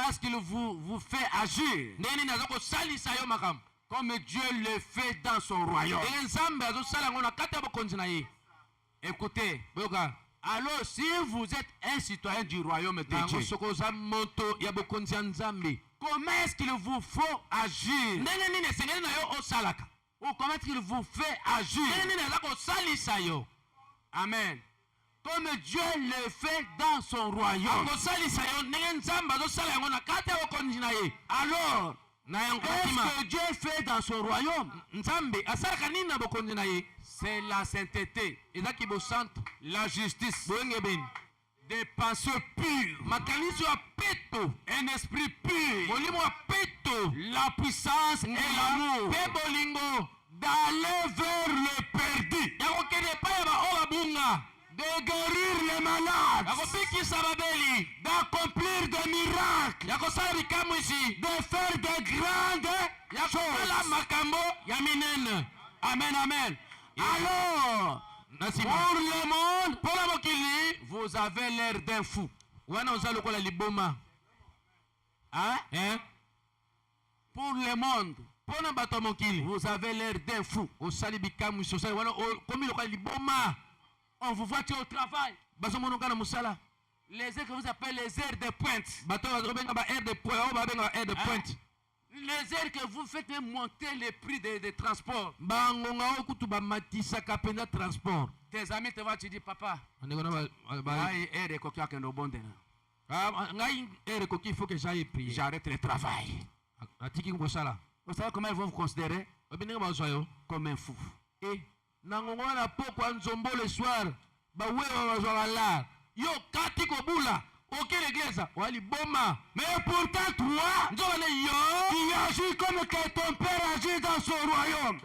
est-ce qu'il vous fait agir? Comme Dieu le fait dans son royaume. Écoutez, alors si vous êtes un citoyen du royaume de Dieu, comment est-ce qu'il vous faut agir? Ou comment est-ce qu'il vous fait agir? Amen. Comme Dieu le fait dans son royaume. Alors, qu'est-ce que Dieu fait dans son royaume? C'est la sainteté, la justice, des pensées pures, un esprit pur, la puissance et l'amour, d'aller vers le perdu, de guérir les malades, d'accomplir des miracles, de faire de grandes choses. Amen, amen. Alors, pour le monde, vous avez l'air d'un fou. Hein? Pour le monde, vous avez l'air d'un fou. On vous voit au travail. Les heures que vous appelez les heures de pointe. Les heures que vous faites monter les prix des transports. Tes amis te voient, tu dis, papa, il faut que j'aille prier. J'arrête le travail. Vous savez comment ils vont vous considérer? Comme un fou. Et le soir, mais pourtant toi, tu agis comme que ton père agit dans son royaume.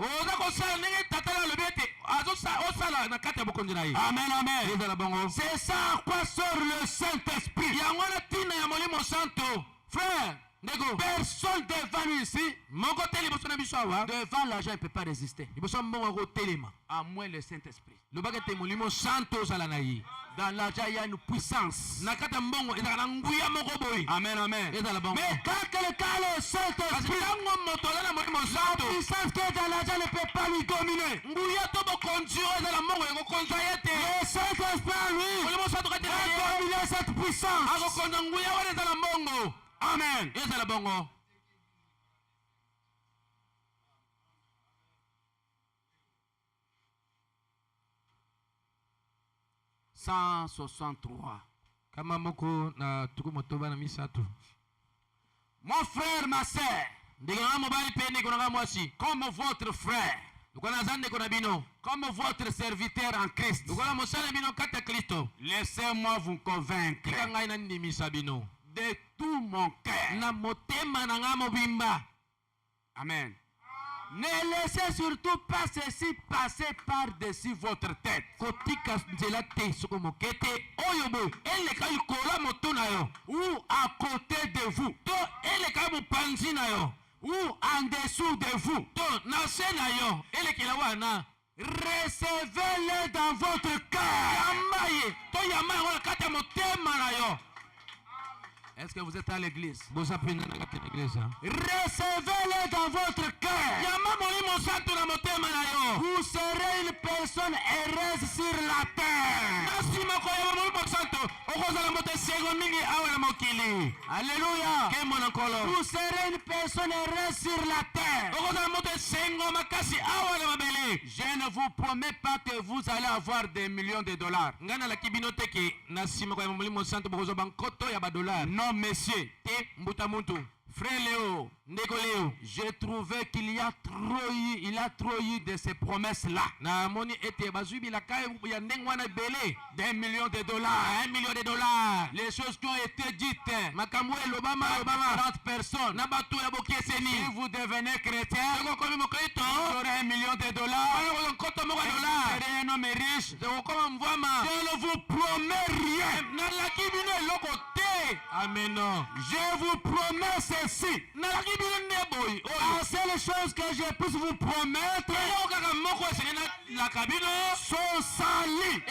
Amen, amen. C'est ça à quoi sort le Saint-Esprit. Frère, personne devant lui ici, devant l'argent, il ne peut pas résister. À moins le Saint-Esprit. Dans l'argent, il y a une puissance. Amen, amen. Mais quand quelqu'un le Saint-Esprit, la puissance qui est dans l'argent ne peut pas lui dominer. Le Saint-Esprit, lui, va dominer cette puissance. Amen. 163. Mon frère, ma sœur, comme votre frère, comme votre serviteur en Christ, laissez-moi vous convaincre de tout mon cœur. Amen. Ne laissez surtout pas ceci passer par-dessus votre tête. Ou à côté de vous. Ou en dessous de vous. Recevez-le dans votre cœur. Est-ce que vous êtes à l'église? Recevez-le dans votre cœur. Vous serez une personne heureuse sur la terre. Alléluia. Vous serez une personne heureuse sur la terre. Je ne vous promets pas que vous allez avoir des millions de dollars. Non, monsieur. Frère Léo, j'ai trouvé qu'il y a trop eu de ces promesses-là. Des millions de dollars. 1 million de dollars. Les choses qui ont été dites. 40 personnes. Si vous devenez chrétien, vous aurez 1 million de dollars. Vous serez un homme riche. Je ne vous promets rien. Amen. Je vous promets ceci. La seule chose que je puisse vous promettre sont salis.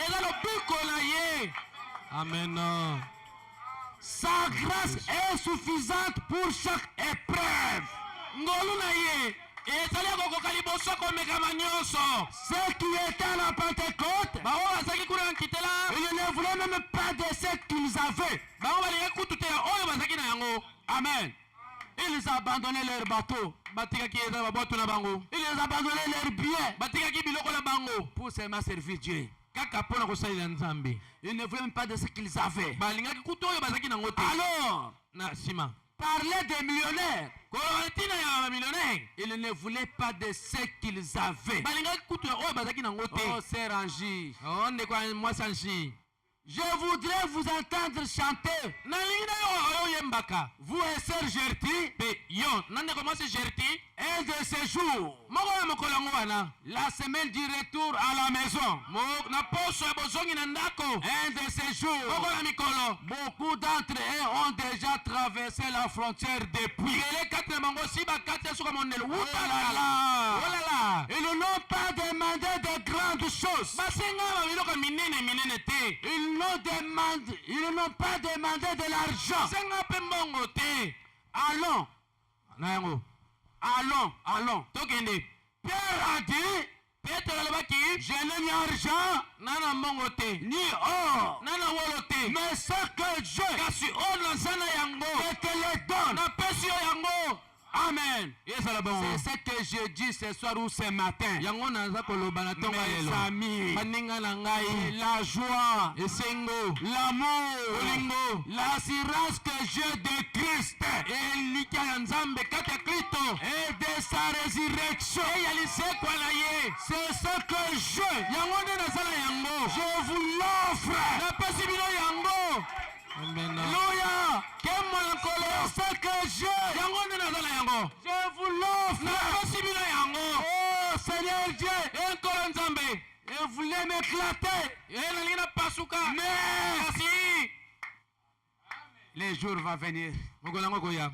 Amen. Sa grâce est suffisante pour chaque épreuve. Ceux qui étaient à la Pentecôte, ils ne voulaient même pas de ce qu'ils avaient. Amen. Ils abandonnaient leur bateau. Ils ils abandonnaient leurs biens batikaki biloko na bango pour seulement servir Dieu. kaka mpona kosalela nzambe. Ils ne voulaient même pas de ce qu'ils avaient. balingaki kutu oyo bazalaki nango te. Alors, na nsima parler des millionnaires, koloba ntina ya bamillionnaire ils ne voulaient pas de ce qu'ils avaient. balingaki kutu ya oyo bazalaki nango te. Oh, sœur Angie, o ndeko ya mwasi anji je voudrais vous entendre chanter. nalingi na yo oyo oyembaka Vous et sœur Gertie, mpe yo na ndeko mwasi gerti un de ces jours, moko ya mokolo yango wana la semaine du retour à la maison, na poso ya bozongi na ndako un de ces jours, moko na mikolo beaucoup d'entre eux ont déjà traversé la frontière depuis. ele kati na bango si bakati ya suka mondelo Olala. olala Ils n'ont pas demandé de grandes choses. basenga babiloko minene te Ils n'ont pas demandé de l'argent. basenga mpe mbongo te Allons, na yango allons. tokende Pierre a dit, petro alobaki je n'ai ni argent, nana mbongo te ni or, nana wolo te mais ce que j'ai, kasi oyo naza na yango je te le donne. napesi yo yango. Amen. ezala bongo C'est ce que je dis ce soir ou ce matin. yango naza koloba na ntongo ya Mes lelo amis, baninga na ngai la joie, esengo l'amour, olingo l'assurance que j'ai de Christ elikya ya nzambe kati ya kristo et de sa résurrection, eya lisekwa na ye c'est ce que j'ai. yango nde naza na yango Je vous l'offre. napesi bino yango. Alléluia. kemo na nkolo C'est ce que j'ai. yango nde naza na yango Je vous l'offre. napesi bino yango. Oh Seigneur Dieu, enkolo nzambe et voulez m'éclater. nalingi napasuka Mais kasi le jour va venir. mokolo yango koya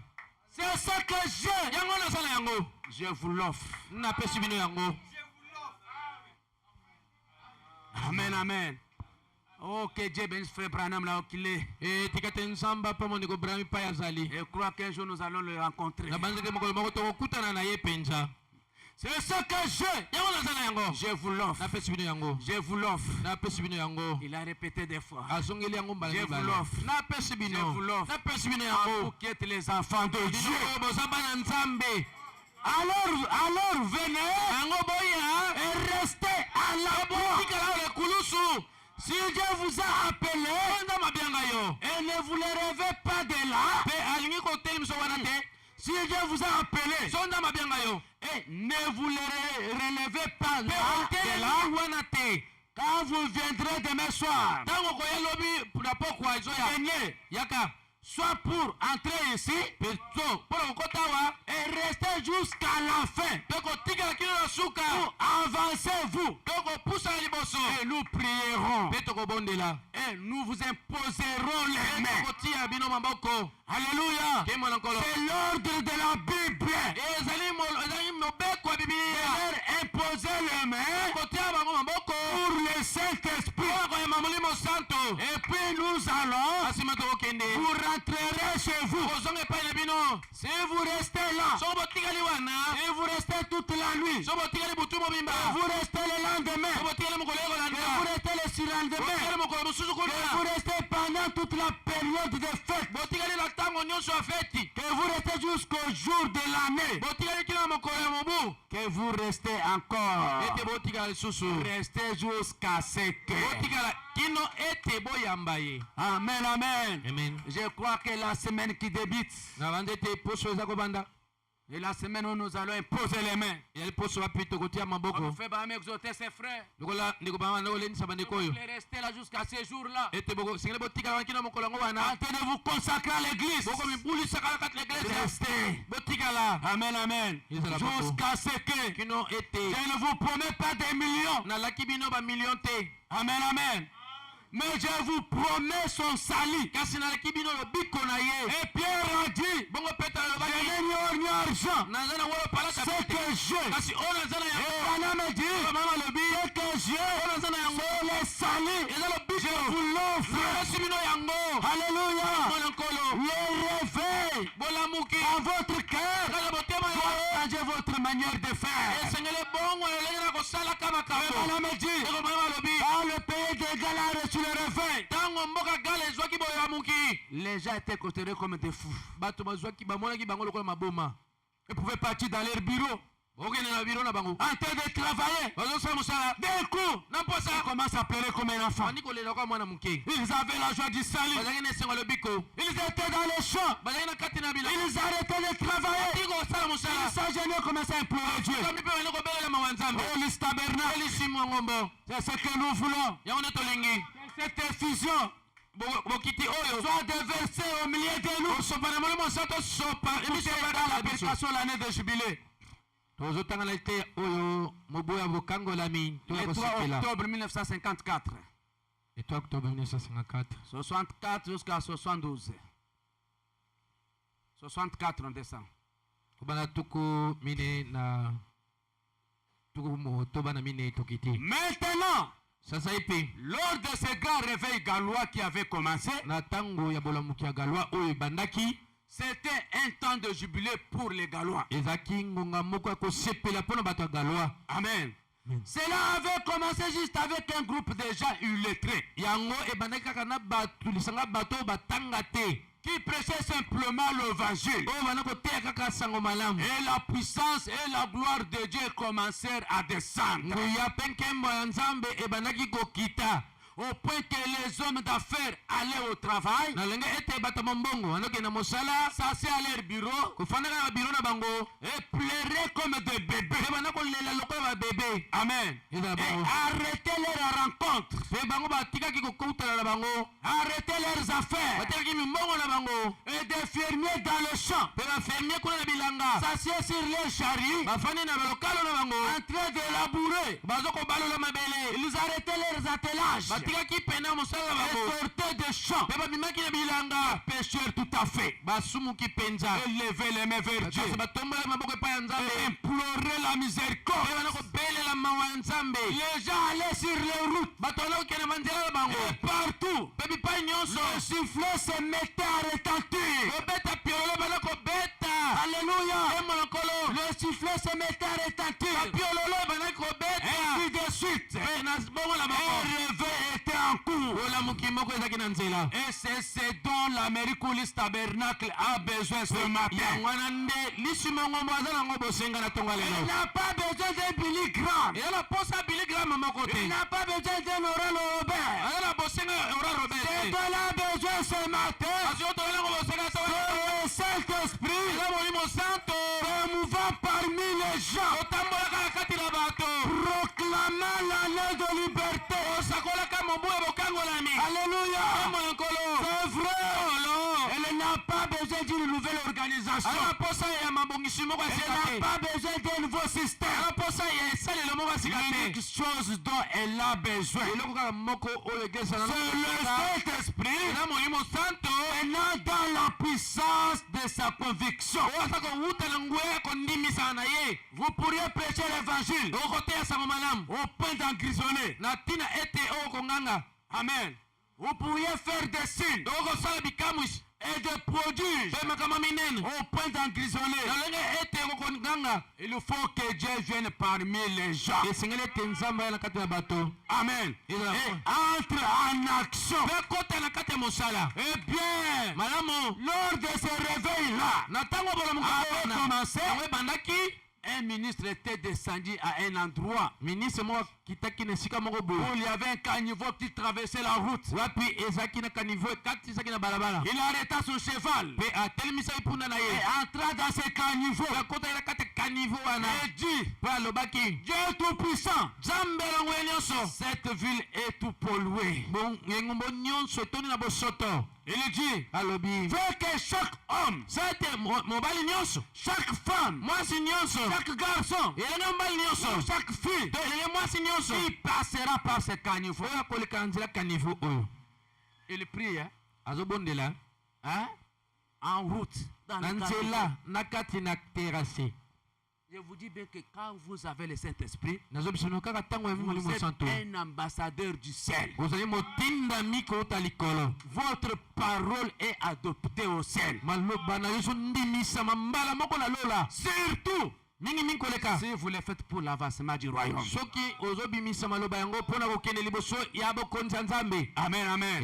C'est ce que j'ai. yango naza na yango Je vous l'offre. napesi bino yango. Amen, amen. Oh, que Dieu bénisse frère Branham là où qu'il est. tika te nzamba mpe mondeko brami mpai azali Et crois qu'un jour nous allons le rencontrer. na banzete mokolo moko tokokutana na ye mpenza. C'est ce que j'ai. yango naza na yango Je vous l'offre. napesi bino yango Je vous l'offre. napesi bino yango. Il a répété des fois. azongeli yango mbala Je mibale. vous l'offre. napesi Je bino vous l'offre. napesi bino Vous yango. qui êtes les enfants de bino Dieu. oyo boza bana nzambe Alors venez yango boya et restez à la porte. tikala oyo ekulusu Si Dieu vous a appelé onda mabianga yo et ne vous levez pas de là, mpe alingi kotelemiso wana te si Dieu vous a appelé sonda mabianga yo et ne vous relevez pas mpe là, de là, otelemi wana te quand vous viendrez demain soir, ntango koya lobi na pokwa ezoya venez yaka soit pour entrer ici mpe so mpona kokota awa et rester jusqu'à la fin. mpe kotikala kino na suka Pour avancez-vous to kopusana liboso et nous prierons mpe tokobondela et nous vous imposerons les mpe mains. tokotia bino maboko. Alléluia. kemo na nkolo C'est l'ordre de la Bible. ezali mobeko ya bibilia Leur imposer les mains kotia bango maboko pour le Saint-Esprit. mpona koyamba molimo santo. Et puis nous allons, asima tokokende vous rentrerez chez vous. kozonga epai na bino Si vous restez là, soko botikali wana et vous restez toute la nuit, soko botikali butu mobimba et vous restez le lendemain, soko botikali mokolo et vous ekolanda restez le botikali surlendemain, mokolo mosusu et vous kuna restez pendant toute la période de fête, botikali na ntango nyonso ya feti que vous restez jusqu'au jour de l'année, botikali kino na mokolo ya mobu que vous restez encore, ete botikala lisusu restez jusqu'à ce que. botikala kino ete boyamba ye. Amen, amen. Amen. Je crois que la semaine qui débute, na banza ete poso eza kobanda et la semaine où nous allons imposer les mains. yali poso bapi tokotia On maboko fait pas exhorter ses frères. lokola ndeko bama nakolenisa bandeko Vous oyo voulez rester là jusqu'à ce jour-là. ete sengeli botikala wana kino mokolo yango wana En train de vous consacrer à l'église. boko mibulisaka kati leglise Restez. botikala Amen, amen. Isala bako. Jusqu'à ce que kino je ete ne vous promets pas des millions. nalaki bino bamillion te Amen, amen. Mais je vous promets son salut. kasi nalaki bino lobiko na ye. Et Pierre a dit, bongo petro je alobaki n'ai ni or ni argent. naza na wolo palata Ce te que j'ai. kasi oyo naza na Et yango Branham a dit, mama alobi ce que j'ai, oyo naza na yango c'est le salut. eza lobiko Je vous l'offre. napesi bino yango. Alléluia. mwana nkolo Le réveil bolamuki dans votre cœur kaka motema yo doit changer votre manière de faire. esengeli bongo elenge na kosalaka makambo. Branham a dit, eko mama alobi quand le pays de Galles a reçu le réveil, ntango mboka gala ezwaki boyamuki les gens étaient considérés comme des fous. bato bazwaki bamonaki bango lokola maboma. Ils pouvaient partir dans leur bureau. en train de travailler. D'un coup, il commence à pleurer comme un enfant. Ils avaient la joie du salut. Ils étaient dans les champs. Ils arrêtaient de travailler. Ils s'agenouillaient, commençaient à implorer Dieu. Oh, le tabernacle. C'est ce que nous voulons. Cette effusion soit déversée au milieu de nous. Dans l'année de jubilé. Le 3 octobre 1954. Le 3 octobre 1954. 64 jusqu'à 72. 64 on descend. Maintenant, lors de ce grand réveil gallois qui avait commencé, c'était un temps de jubilé pour les Gallois. Amen. Cela avait commencé juste avec un groupe de gens illettrés qui prêchaient simplement l'évangile. Et la puissance et la gloire de Dieu commencèrent à descendre. Au point que les hommes d'affaires allaient au travail, s'asseyaient à leur bureau et pleuraient comme des bébés. Amen. Et arrêtaient leurs rencontres. Arrêtaient leurs affaires. Et des fermiers dans le champ s'asseyaient sur les chariots en train de labourer. Ils arrêtaient leurs attelages. Et sortaient des champs. Pécheurs tout à fait. Et levaient les mains vers Dieu. Et imploraient la miséricorde. Les gens allaient sur les routes. Et partout, le sifflet se mettait à retentir. Alléluia. Le sifflet se mettait à retentir. Et puis de suite, un réveil était en cours. Et c'est ce dont l'Amérique ou le tabernacle a besoin ce matin. Il n'a pas besoin d'un Billy Graham. Il n'a pas besoin d'un Oral Robert. C'est qu'on a besoin ce matin de le Saint-Esprit promouvant parmi les gens, proclamant l'année de liberté. Alléluia. C'est vrai. Elle n'a pas besoin d'une nouvelle organisation. Elle n'a pas besoin d'un nouveau système. L'unique chose dont elle a besoin, c'est le Saint-Esprit maintenant dans la puissance de sa conviction. Vous pourriez prêcher l'évangile au point d'engrisonner. Amen. Vous pourriez faire des signes et des produits au point d'engrisonner. Il faut que Dieu vienne parmi les gens. Amen. Et entre en action. Eh bien, lors de ce réveil-là, un ministre était descendu à un endroit où il y avait un caniveau qui traversait la route. Il arrêta son cheval et entra dans ce caniveau et dit: Dieu tout-puissant, cette ville est tout polluée. Il dit: fais que chaque homme, chaque femme, chaque garçon, chaque fille, il passera par ce caniveau. Il prie, en route, dans le caniveau. Je vous dis bien que quand vous avez le Saint-Esprit, vous êtes un ambassadeur du ciel. Votre parole est adoptée au ciel. Surtout, si vous le faites pour l'avancement du royaume. Amen, amen.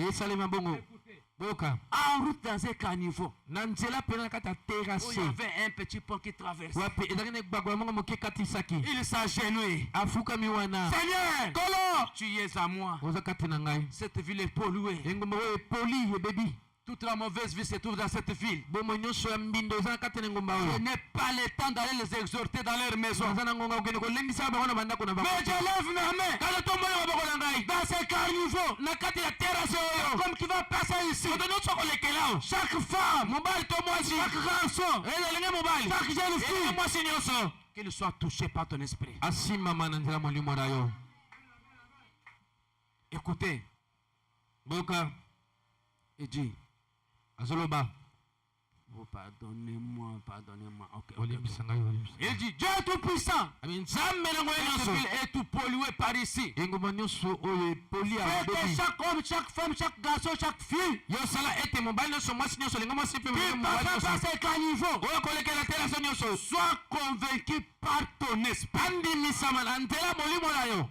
En route dans un caniveau. Où il y Nanzela pena kata terrasse. avait un petit pont qui traversait. Wapi ezakine gbagwa mongo moke katisaki. Il s'agenouille. Afuka miwana. Seigneur, Kolo. tu es à moi. Oza katina ngai. Cette ville est polluée. Engomba we poli ye baby. Toute la mauvaise vie se trouve dans cette ville. Bomo nyonso ya mbindo za katina ngomba Je we. n'ai pas le temps d'aller les exhorter dans leur maison. Zana ngonga ukene ko lengisa ba wana bandako na ba. Mais je lève mes mains Kala tombo ya bako na ngai. dans ce carniveau. Na kati ya terrasse oyo. Comme qui va passer ici. Oto nyonso ko lekelao. Chaque femme, Mobile to mwasi. chaque garçon, Lenge mobile. chaque jeune fille, Mwasi nyonso. qu'il soit touché par ton esprit. Asima mana nzela molimo na yo. Écoutez, Boka il dit, azoloba. oh, pardonnez-moi. Ok. Olimbisa ngai olimbisa. Il dit, Dieu est tout puissant. Ami nzambe na ngoye Cette nyonso. ville est tout polluée par ici. Engomba nyonso oyo poli ya Faites que baby. chaque homme, chaque femme, chaque garçon, chaque fille, Yo sala ete mobile nyonso mwasi nyonso lenga mwasi pe qui mobile passe par nyonso. ce caniveau, Oyo kolekela terrasse nyonso. sois convaincu par ton esprit. Andimisama na nzela molimo na yo.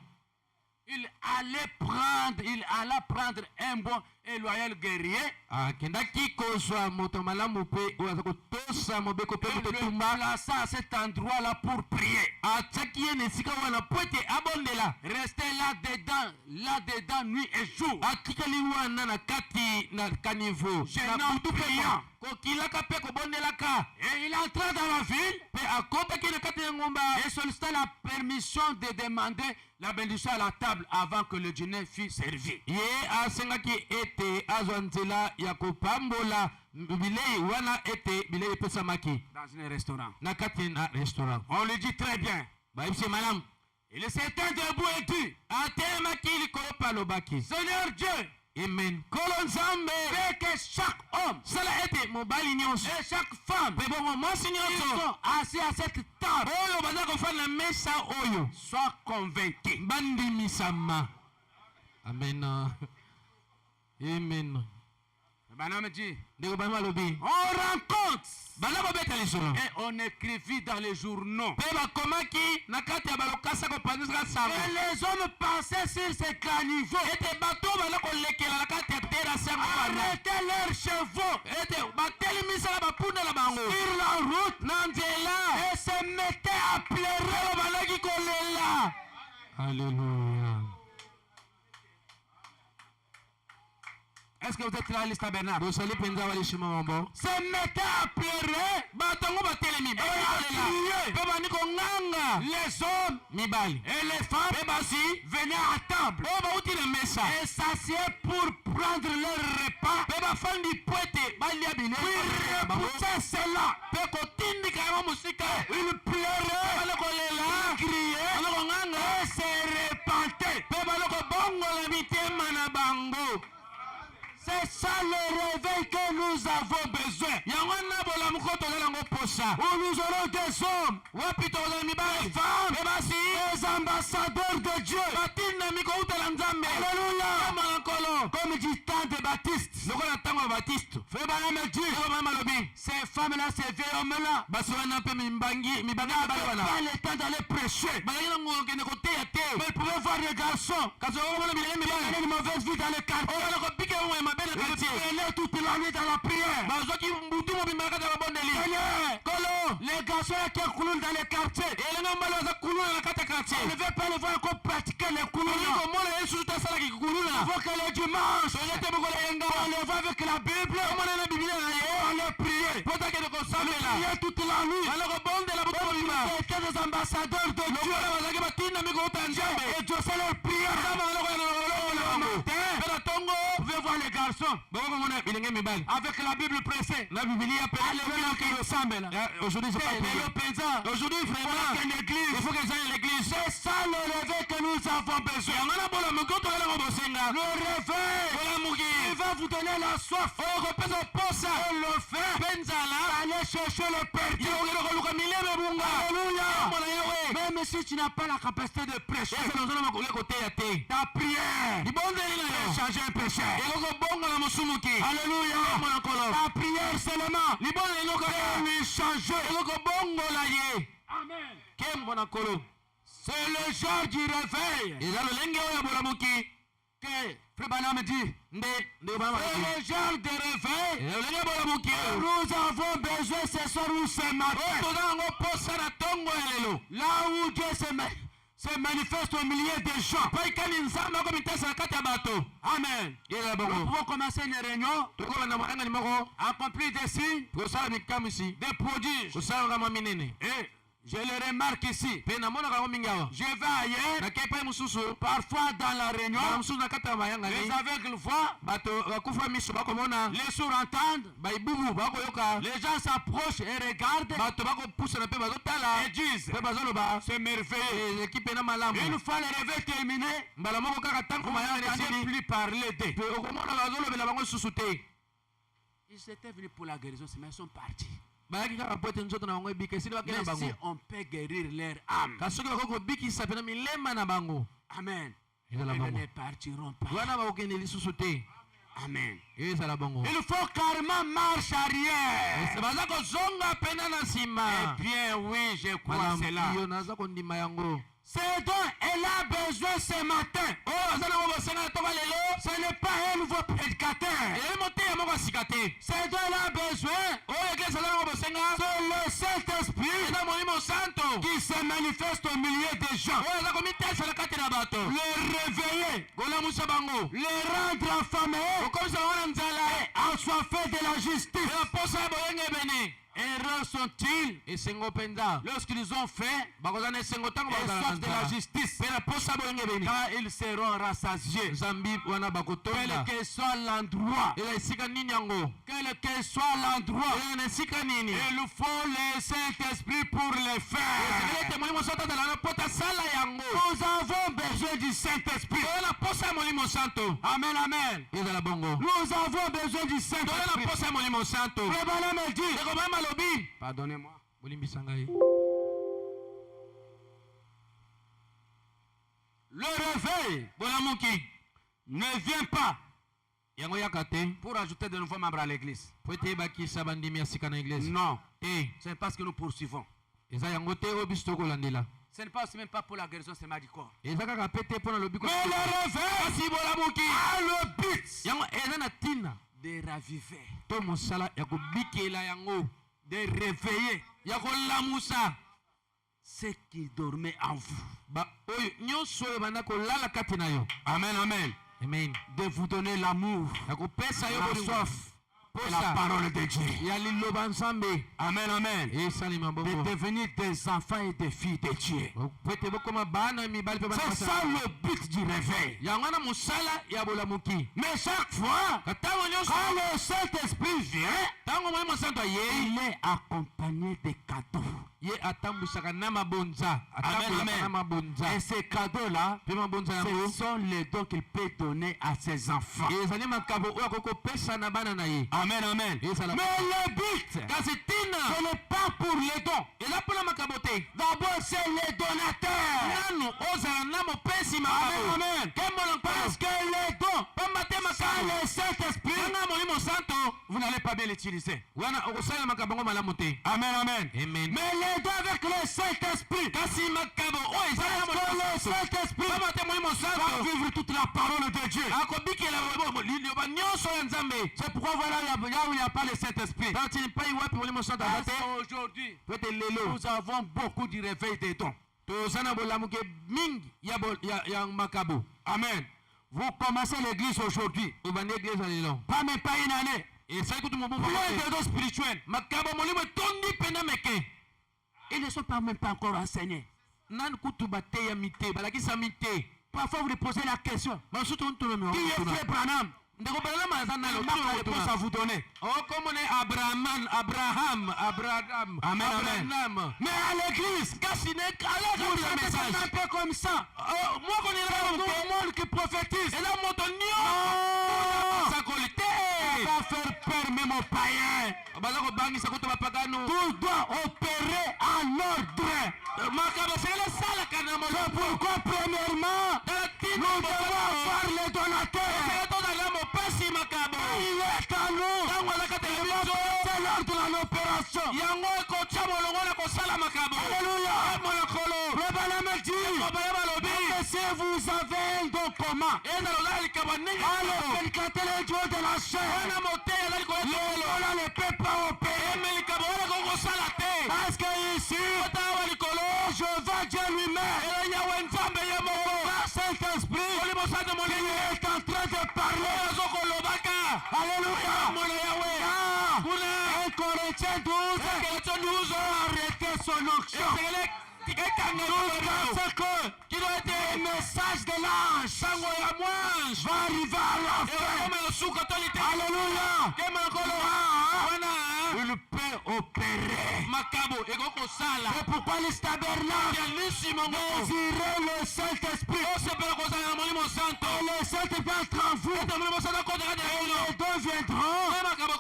Il alla prendre un bon et loyal guerrier Akendaki kozwa moto malamu pe oyo aza kotosa mobeko pe et le kotumba. plaça à cet endroit-là pour prier. Atiaki ye na esika wana po ete abondela. Restez là-dedans, nuit et jour. Atikali wana na kati na kanivo. Gênant, Na butu pe priant. kokilaka pe kobondelaka. Et il entra dans la ville Pe akotaki na kati ya ngomba. et sollicitait la permission de demander la bénédiction à la table avant que le dîner fût servi. Ye asengaki ete azwa nzela ya kopambola bilei wana ete bilei epesamaki Dans un restaurant. na kati na restaurant. On lui dit très bien. Bayebisi malamu. Il s'était debout et dit, Atelemaki likolo pe alobaki. Seigneur Dieu, Amen. Kolo nzambe. fais que chaque homme Sala ete mobali nyonso. et chaque femme Pe bongo mwasi qui nyonso. sont assis à cette table Oyo baza kofanda na mesa oyo. soient convaincus. Bandimisama. Amen. Amen. Le bonhomme dit, Ndeko bana balobi. on rencontre Baza kobeta lisolo. et on écrivit dans les journaux. Pe bakomaki na kati ya balokasa kopanzisaka sango. Et les hommes passaient sur ces caniveaux, Ete bato baza kolekela na kati ya terase yango wana. arrêtaient leurs chevaux Ete batelemisaka bapunda na bango. sur la route Na nzela. et se mettaient à pleurer. Oyo balaki kolela. Alléluia. Est-ce que vous êtes là, Alice Tabernacle? Bosali penza wali shima mambo. Se mettaient à pleurer. Batongo batelemi. Et à crier. Pe bani konganga. Les hommes Mibali. et les femmes Pe basi. venaient à table Oyo bauti na mesa. et s'assiedent pour prendre leur repas. Pe bafandi po ete balia Puis bilei. repoussaient cela. Pe kotindika yango mosika. Ils pleuraient, Bana kolela. ils criaient Bana konganga. et se repentaient. Pe bana kobongola mitema na bango. C'est ça le réveil que nous avons besoin. Yango na bolamu ko tozala yango posa. Où nous aurons des hommes, Wapi tozala mibali. des femmes, Pe basi. des ambassadeurs de Dieu. Batinda mikoutela nzambe. Alléluia. Kama nkolo. Comme dit tant de baptistes. Lokola ntango ya Baptiste. Frère Branham dit, Oyo mama lobi. ces femmes-là, ces vieils hommes-là, Basi wana mpe mibali n'avaient wana. pas le temps d'aller prêcher. Bazali nango okende koteya te. Mais ils pouvaient voir des garçons Kasi okomona bilenge qui mibali. avaient une mauvaise vie dans le quartier. Oyo na kopika yango ya mabe na Ils quartier. prenaient toute la nuit dans la prière. Bazwaki mbutu mobimba kati ya babondeli. Seigneur, Kolo. les garçons qui coulent dans le quartier, Elenge mobali baza kuluna na kati ya quartier. on ne veut pas les voir encore pratiquer les Olingi coulons. komona Yesu te asalaki Il kuluna. faut que le dimanche, Soki te mokolo ya on ngala. les voit avec la Bible, Omona na Biblia na ye. on les prier. Po takende kosambela. Prier toute la nuit. Bana kobondela butu mobimba. C'était des ambassadeurs de Dieu. Lokola bazalaki batinda mikouta nzambe. Et Dieu sait leur prière. Kama baloko ya lololo na bango. Pe na tongo. Vous pouvez voir les garçons Bakokomona bilenge mibali. avec la Bible pressée. Na Biblia pe. Alléluia, ensemble. Aujourd'hui c'est pas Et pour le présent, Aujourd'hui vraiment. qu'il y ait l'église. Il faut que j'aille à l'église. C'est ça le réveil que nous avons besoin. Yango na bola mokoto la ngo bosenga. Le réveil, Bola mugi. il va vous donner la soif. Oyo kopesa posa. Et le fait, Benzala. allez chercher le perdu. Yokelo koluka mileme bunga. Alléluia. Mona yawe. Même si tu n'as pas la capacité de prêcher, Yesu nozana makole koteya te. ta prière Libondeli na yo. changer un péché. Eloko bongo na musumuki. Alléluia. Mona kolo. Ta prière seulement Libondeli no peut kaka. lui changer. Eloko bongo la ye. Amen. Ke mona kolo. C'est le jour du réveil Eza lolenge oyo bolamuki. que Frère Branham dit, c'est le genre de réveil. Nous avons besoin ce soir ou ce matin. Là où Dieu se manifeste au milieu des gens. Amen. Nous pouvons commencer une réunion, accomplir des signes, des prodiges. Et je le remarque ici. Je vais ailleurs. Parfois dans la réunion, les aveugles voient, les sourds entendent, les gens s'approchent et regardent et disent, c'est merveilleux. Une fois le réveil terminé, vous n'entendez plus parler d'eux. Ils étaient venus pour la guérison, mais ils sont partis. Mais si on peut guérir leur âme, amen, ils ne partiront pas. Amen. Il faut carrément marche arrière. Eh bien oui, je crois cela. C'est dont elle a besoin ce matin. Ce n'est pas un nouveau prédicateur. C'est dont elle a besoin. C'est le Saint-Esprit qui se manifeste au milieu des gens. Le réveiller, le rendre affamé et assoiffé de la justice. Erreurs sont-ils lorsqu'ils ont fait et sortent de la justice, car ils seront rassasiés. Quel que soit l'endroit, quel que soit l'endroit, il faut le Saint-Esprit pour le faire. Nous avons besoin du Saint-Esprit. Amen, amen. Nous avons besoin du Saint-Esprit. Pardonnez-moi. Le réveil ne vient pas pour ajouter de nouveaux membres à l'église. Non. C'est parce que nous poursuivons. Ce n'est pas aussi même pas pour la guérison, c'est mardi corps. Mais le réveil a le but de raviver, de réveiller ceux qui dormaient en vous. Amen, amen. Amen. De vous donner l'amour, la soif et la parole de Dieu. Amen, amen. De devenir des enfants et des filles de Dieu. C'est ça le but du réveil. Mais chaque fois, quand le Saint-Esprit vient, il est accompagné des cadeaux. Amen. Et ces cadeaux-là, ce sont les dons qu'il peut donner à ses enfants. Amen, amen. Mais le but, ce n'est pas pour les dons. D'abord, c'est les donateurs. Amen, amen. Parce que les dons, sans le Saint-Esprit, vous n'allez pas bien l'utiliser. Amen, amen. Mais les dons avec le Saint-Esprit, parce que le Saint-Esprit va vivre toute la parole de Dieu. C'est pourquoi voilà, où il n'y a pas le Saint-Esprit. Aujourd'hui, nous avons beaucoup de réveil des dons. Amen. Vous commencez l'église aujourd'hui. Pas même pas une année. Plein de dons spirituels. Ils ne sont pas même pas encore enseignés. Parfois vous lui posez la question. Qui est Frère Branham? Il manque la réponse à vous donner. Abraham. Amen. Mais à l'église, vous êtes un peu comme ça. Tout le monde qui prophétise. Ça va faire peur même aux païens. Tout doit opérer en ordre. Pourquoi premièrement, nous devons avoir les donateurs. Il est à nous. C'est l'ordre de l'opération. Alléluia. Si vous avez un don comme comment? Le prédicateur est du haut de la chair. On ne peut pas opérer. Parce que ici, Jéhovah Dieu lui-même, Saint-Esprit, il est en train de parler. Alléluia. 1 Corinthiens 12, arrêtez son onction. Parce que le message de l'ange va arriver à la fin. Alléluia. Il peut opérer. C'est pourquoi les tabernacles désiraient le Saint-Esprit. Et le Saint-Esprit entre en vous. Et les dons viendront.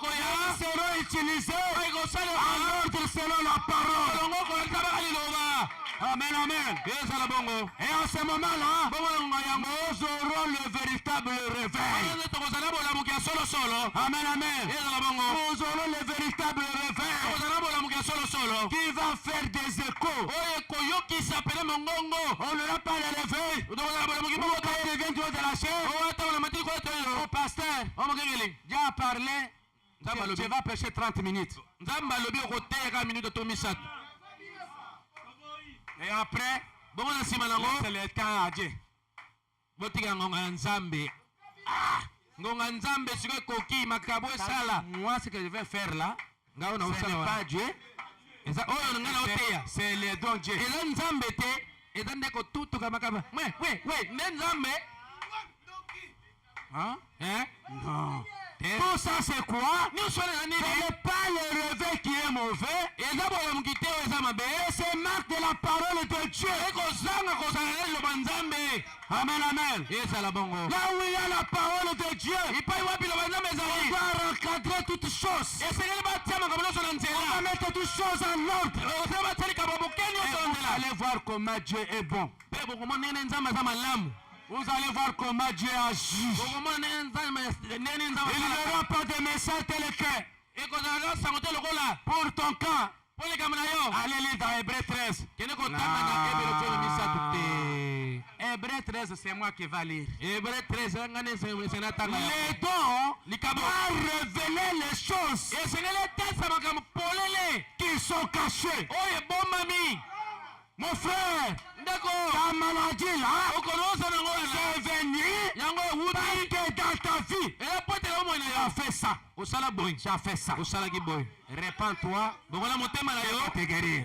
Ils seront utilisés en ordre selon la parole. Amen, amen. Et en ce moment-là, nous aurons le véritable réveil. Amen, amen. Nous aurons le véritable réveil qui va faire des échos. On n'aura pas le réveil. Quand il vient du haut de la chair, au pasteur, Dieu a parlé. Tu vas pêcher 30 minutes. Et après, c'est le temps à Dieu. Moi, ce que je vais faire là, ce n'est pas Dieu. C'est le don Dieu. Hein? Non. Tout ça c'est quoi? Ce n'est pas le réveil qui est mauvais. C'est marque de la parole de Dieu. Amen, amen. Là où il y a la parole de Dieu, on va recadrer toutes choses. On va mettre toutes choses en ordre. Et vous allez voir comment Dieu est bon. Vous allez voir comment Dieu agit. Il n'y aura pas de message tel que pour ton cas. Allez lire dans Hébreu 13. Hébreu 13, c'est moi qui vais lire. Les dons vont révéler les choses qui sont cachées. Mon frère, ta maladie là, c'est venu parce que dans ta vie, tu as fait ça. Tu as fait ça. Répands-toi, Dieu va te guérir.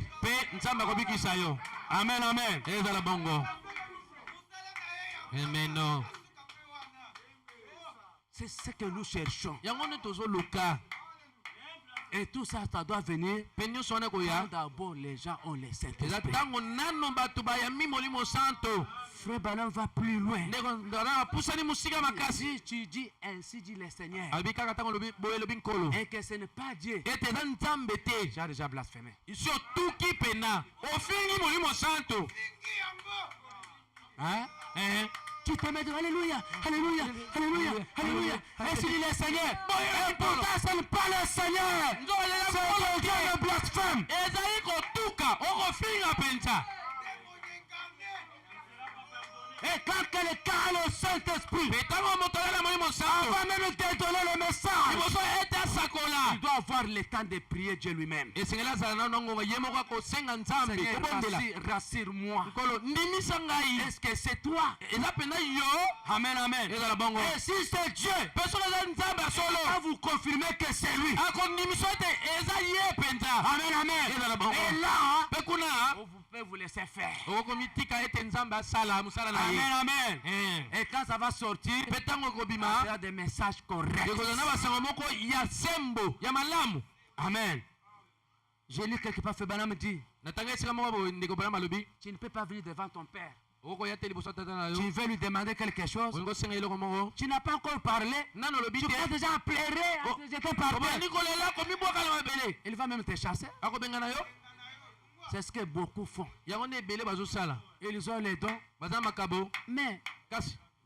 Amen, amen. Amen. C'est ce que nous cherchons. Et tout ça, ça doit venir. D'abord, les gens ont les Saint-Esprit. Frère Balan va plus loin. Si tu dis ainsi dit le Seigneur, et que ce n'est pas Dieu, tu as déjà blasphémé. Hein? Tu te mets de Alléluia, Alléluia, Alléluia, Alléluia. Ainsi dit le Seigneur. Et pourtant, ce n'est pas le Seigneur. C'est quelqu'un de blasphème. Et quand quelqu'un a le Saint-Esprit, avant même de te donner le message, il doit avoir le temps de prier Dieu lui-même. Seigneur, rassure-moi. Est-ce que c'est toi? Amen, amen. Et si c'est Dieu, va vous confirmer que c'est lui. Amen, amen. Et là, vous pouvez vous laisser faire. Amen, amen. Et quand ça va sortir, il y a des messages corrects. Amen. J'ai lu quelque part, Fébana me dit, tu ne peux pas venir devant ton père. Tu veux lui demander quelque chose. Tu n'as pas encore parlé. Tu peux déjà pleurer. Il va même te chasser. C'est ce que beaucoup font. Ils ont les dons. Mais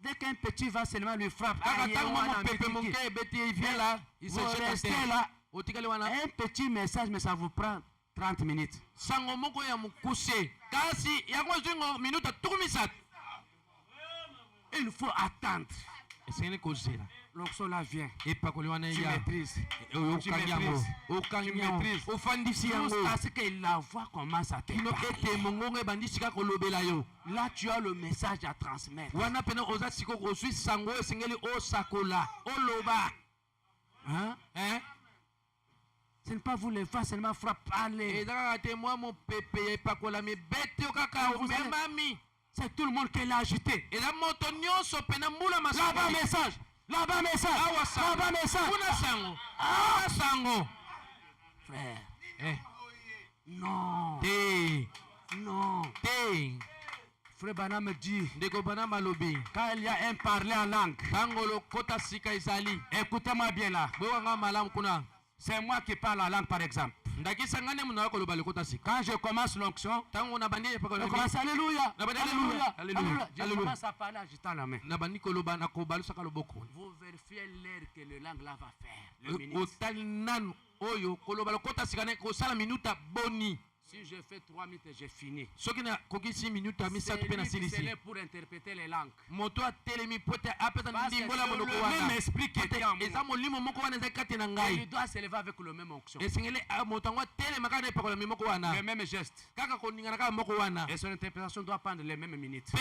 dès qu'un petit va seulement lui frapper, vous restez là. Un petit message, mais ça vous prend 30 minutes. Il faut attendre. L'onction là vient. Tu maîtrises. Tu maîtrises. Jusqu'à ce que la voix commence à te parler. Là, tu as le message à transmettre. Hein? Hein? Ce n'est pas vous les femmes seulement frappent parler. C'est tout le monde qui l'a agité. Là-bas message. Là-bas message. Là-bas message. Frère. Non. Non. Frère Banam dit, quand il y a un parler en langue, écoutez-moi bien là. C'est moi qui parle la langue par exemple. Quand je commence l'onction, je commence Alléluia. Alléluia. Alléluia. Je commence à parler en agitant la main. Vous vérifiez l'air que le langue là va faire. Le minute. Si je fais 3 minutes, j'ai fini. C'est lui pour interpréter les langues. Parce que le même esprit qui était en moi, il doit s'élever avec le même onction. Le même geste. Et son interprétation doit prendre les mêmes minutes.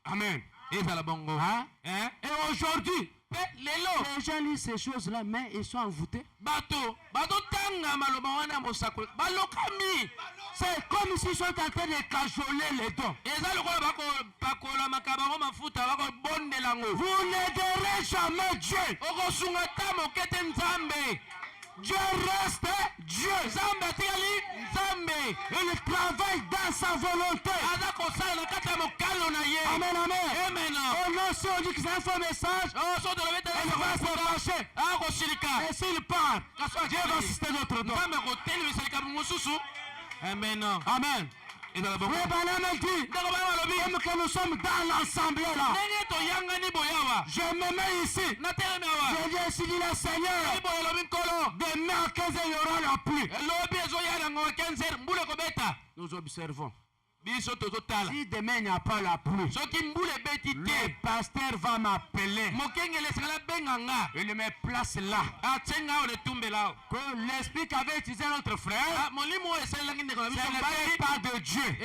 Amen. Hein? Et aujourd'hui, les gens lisent ces choses-là, mais ils sont envoûtés. C'est comme s'ils sont en train de cajoler les dons. Vous n'aiderez jamais Dieu. Dieu reste Dieu. Il travaille dans sa volonté. Amen, amen. Oh non, si on dit que c'est un faux message, il va se fâcher. Et s'il part, Dieu va assister notre don. Amen. Amen. Oui, dit, comme que nous sommes dans l'assemblée là. Je me mets ici. Je dis ici, dit le Seigneur. Demain à 15h, il y aura la pluie. Nous observons. Si demain il n'y a pas la pluie, le pasteur va m'appeler. Il me place là. Que l'esprit qu'avait utilisé notre frère, ce n'est pas de Dieu.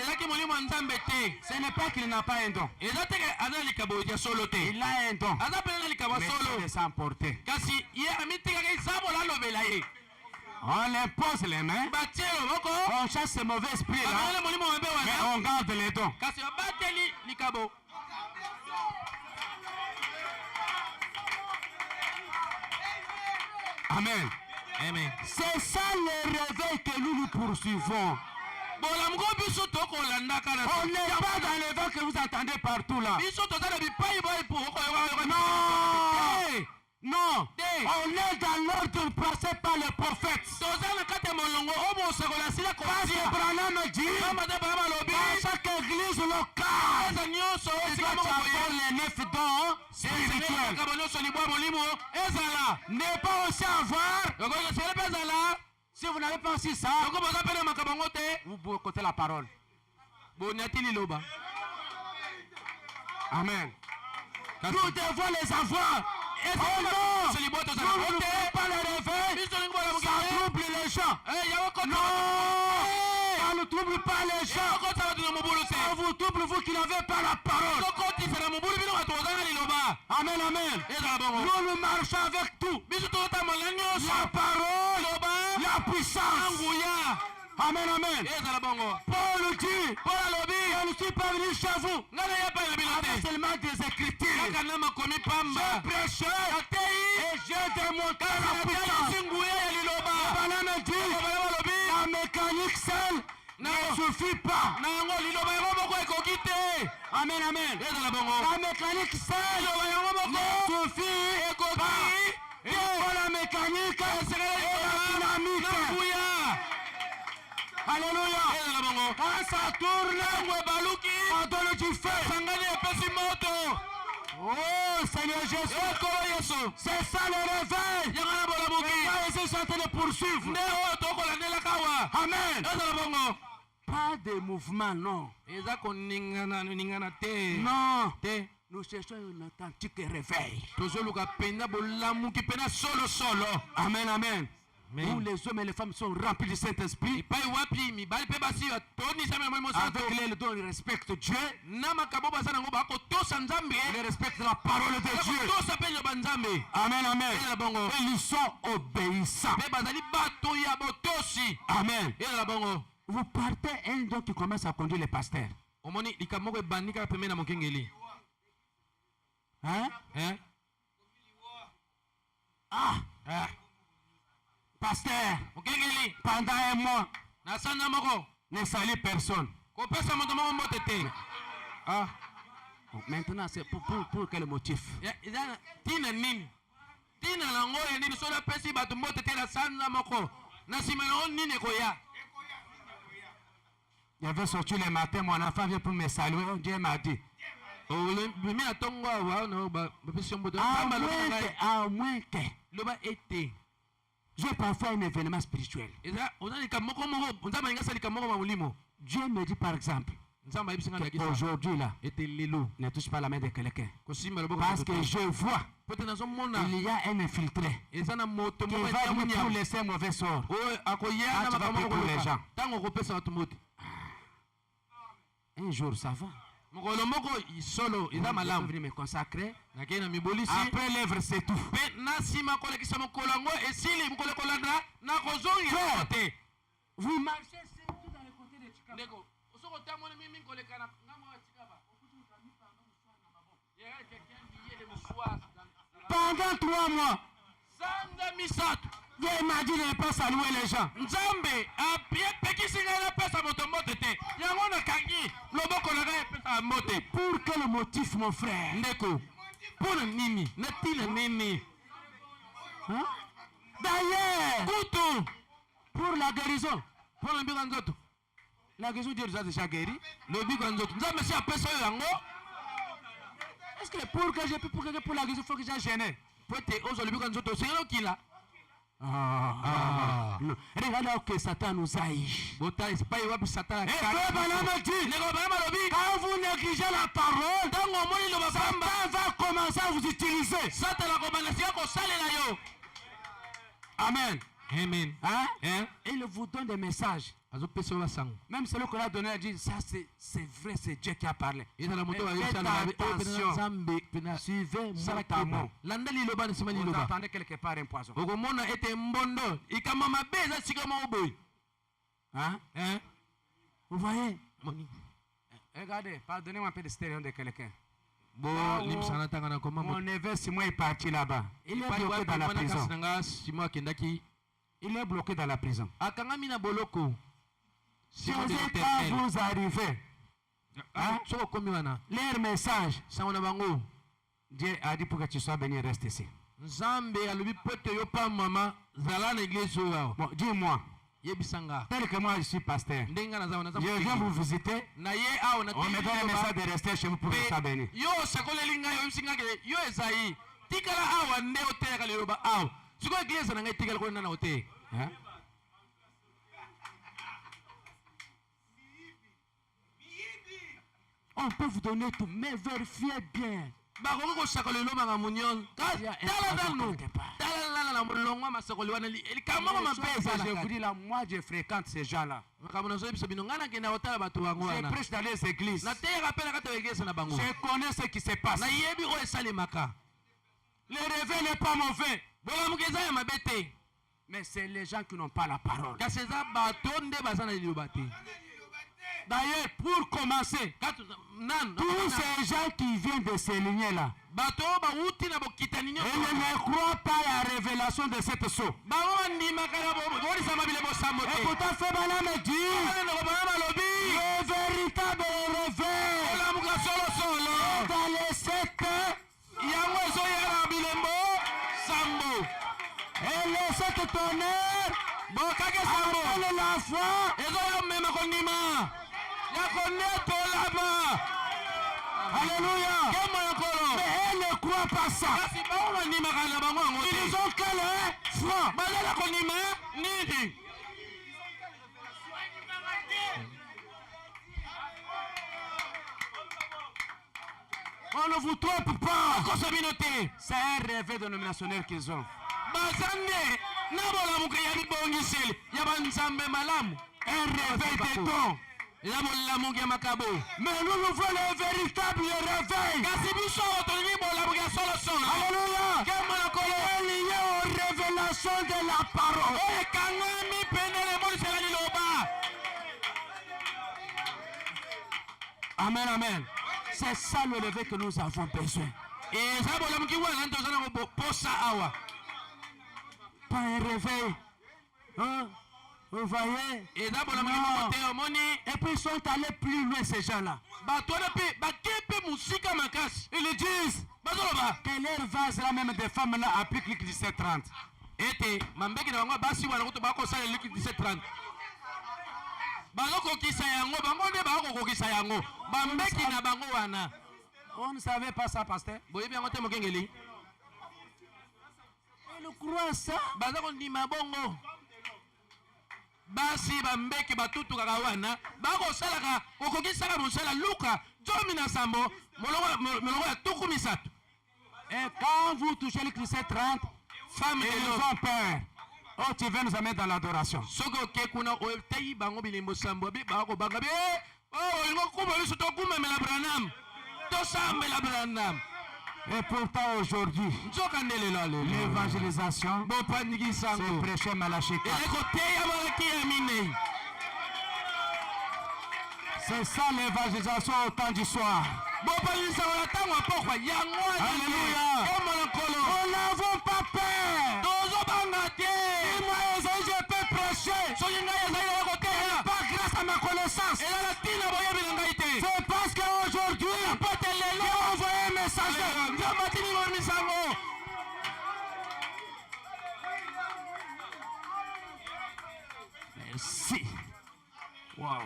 Ce n'est pas qu'il n'a pas un don. Il a un don. Mais il est sans portée. On impose les mains, on chasse ce mauvais esprit là, mais on garde les dons. Amen. Amen. C'est ça le réveil que nous poursuivons. On n'est pas dans le vent que vous entendez partout là. Non, on est dans l'ordre passé par le prophète. Parce que Branham dit, dans chaque église locale, il doit avoir les 9 dons spirituels. Ne pas aussi avoir, si vous n'avez pas aussi ça, vous boycottez la parole. Amen. Nous devons les avoir. Oh non, nous ne pouvons pas les réveiller. Ça trouble les gens. Non, ça ne trouble pas les gens. Ça vous trouble vous qui n'avez pas la parole. Amen, amen. Nous marchons avec tout. La parole, la puissance. Amen, amen. Paul dit, je ne suis pas venu chez vous avec seulement des écritures. Je prêchais et j'ai démontré la puissance. Amen, dit, la mécanique seule ne suffit pas. Amen, amen. La mécanique seule ne suffit pas. Il faut la mécanique et la dynamique. Alléluia. Quand ça tourne, on donne du feu. Oh Seigneur Jésus, c'est ça le réveil. Les gens sont en train de poursuivre. Amen. Pas de mouvement, non. Non. Nous cherchons un authentique réveil. Amen, amen. Où les hommes et les femmes sont remplis du Saint-Esprit. Avec les dons, ils respectent Dieu. Ils respectent la parole de Dieu. Amen, amen. Et ils sont obéissants. Amen. Vous partez un don qui commence à conduire les pasteurs. Hein? Ah! Pasteur, pendant un mois, ne salue personne. Ah. Maintenant, c'est pour quel motif? Il avait sorti le matin, mon enfant vient pour me saluer. Dieu m'a dit. À moins que j'ai parfois un événement spirituel. Dieu me dit par exemple, aujourd'hui là, ne touche pas la main de quelqu'un. Parce que je vois, il y a un infiltré qui va venir pour laisser un mauvais sort. Tu vas pour les gens. Un jour ça va. Je vais me consacrer. Après l'œuvre, c'est tout. Vous marchez surtout dans le côté de Chicago. Pendant 3 mois, Dieu m'a dit de ne pas saluer les gens. Pour quel motif, mon frère? Hein? D'ailleurs, pour la guérison. La guérison, Dieu nous a déjà guéri. Est-ce que pour que je puisse pour la guérison, il faut que j'ai gêné? Regardez que Satan nous haït. Et Satan quand vous négligez la parole, Satan va commencer à vous utiliser. Amen. Amen. Hein? Il vous donne des messages. Même celui qu'on a donné a dit, ça c'est vrai, c'est Dieu qui a parlé. Faites attention. Suivez notamment. Vous entendez quelque part un poison. Hein? Vous voyez? Regardez, pardonnez-moi un peu de stéréo de quelqu'un. Mon neveu Simon est parti là-bas. Il est bloqué dans la prison. Il est bloqué dans la prison. Si quand vous arrivez, hein, leur message, Dieu a dit pour que tu sois béni, reste ici. Bon, dis-moi, tel que moi je suis pasteur, je viens vous visiter, on me donne le message de rester chez vous pour que je sois béni. Hein? On peut vous donner tout, mais vérifiez bien. Je vous dis là, moi je fréquente ces gens-là. Je prêche dans les églises. Je connais ce qui se passe. Le réveil n'est pas mauvais. Mais c'est les gens qui n'ont pas la parole. D'ailleurs, pour commencer, tous ces gens qui viennent de ces lignées là, ils ne croient pas à la révélation de cette sceau. Et pourtant, Fébala me dit, le véritable réveil dans les 7 et les 7 tonnerres, après la foi, alléluia. Mais elle ne croit pas ça. Ils ont quel franc. On ne vous trompe pas. C'est un réveil dénominationnel qu'ils ont. Un réveil des dons. Mais nous voulons le véritable réveil. Alléluia. Lié aux révélations de la parole. Amen, amen. C'est ça le réveil que nous avons besoin. Pas un réveil. Hein? Vous voyez? Et puis ils sont allés plus loin, ces gens-là. Ils disent que leur vase là même des femmes là applique le 1730. On ne savait pas ça, pasteur. Ils croient ça. Basi bambeki batutu kakawana bako salaka okokisaka musala luka 1700 molongo ya tuku misato. Et quand vous touchez le 1730, femmes ils ont peur. Oh, tu veux nous amener dans l'adoration. Soko kekuna otayi bango bilimbo sambo bi bako banga be oh ingo kuba biso to kumemela Branham to sambela Branham. Et pourtant aujourd'hui, l'évangélisation, c'est prêcher Malachika. C'est ça l'évangélisation au temps du soir. Alléluia. Nous n'avons pas peur. Dis-moi, je peux prêcher. Pas grâce à ma connaissance. C'est parce qu'aujourd'hui, on envoie un message. Merci. Wow.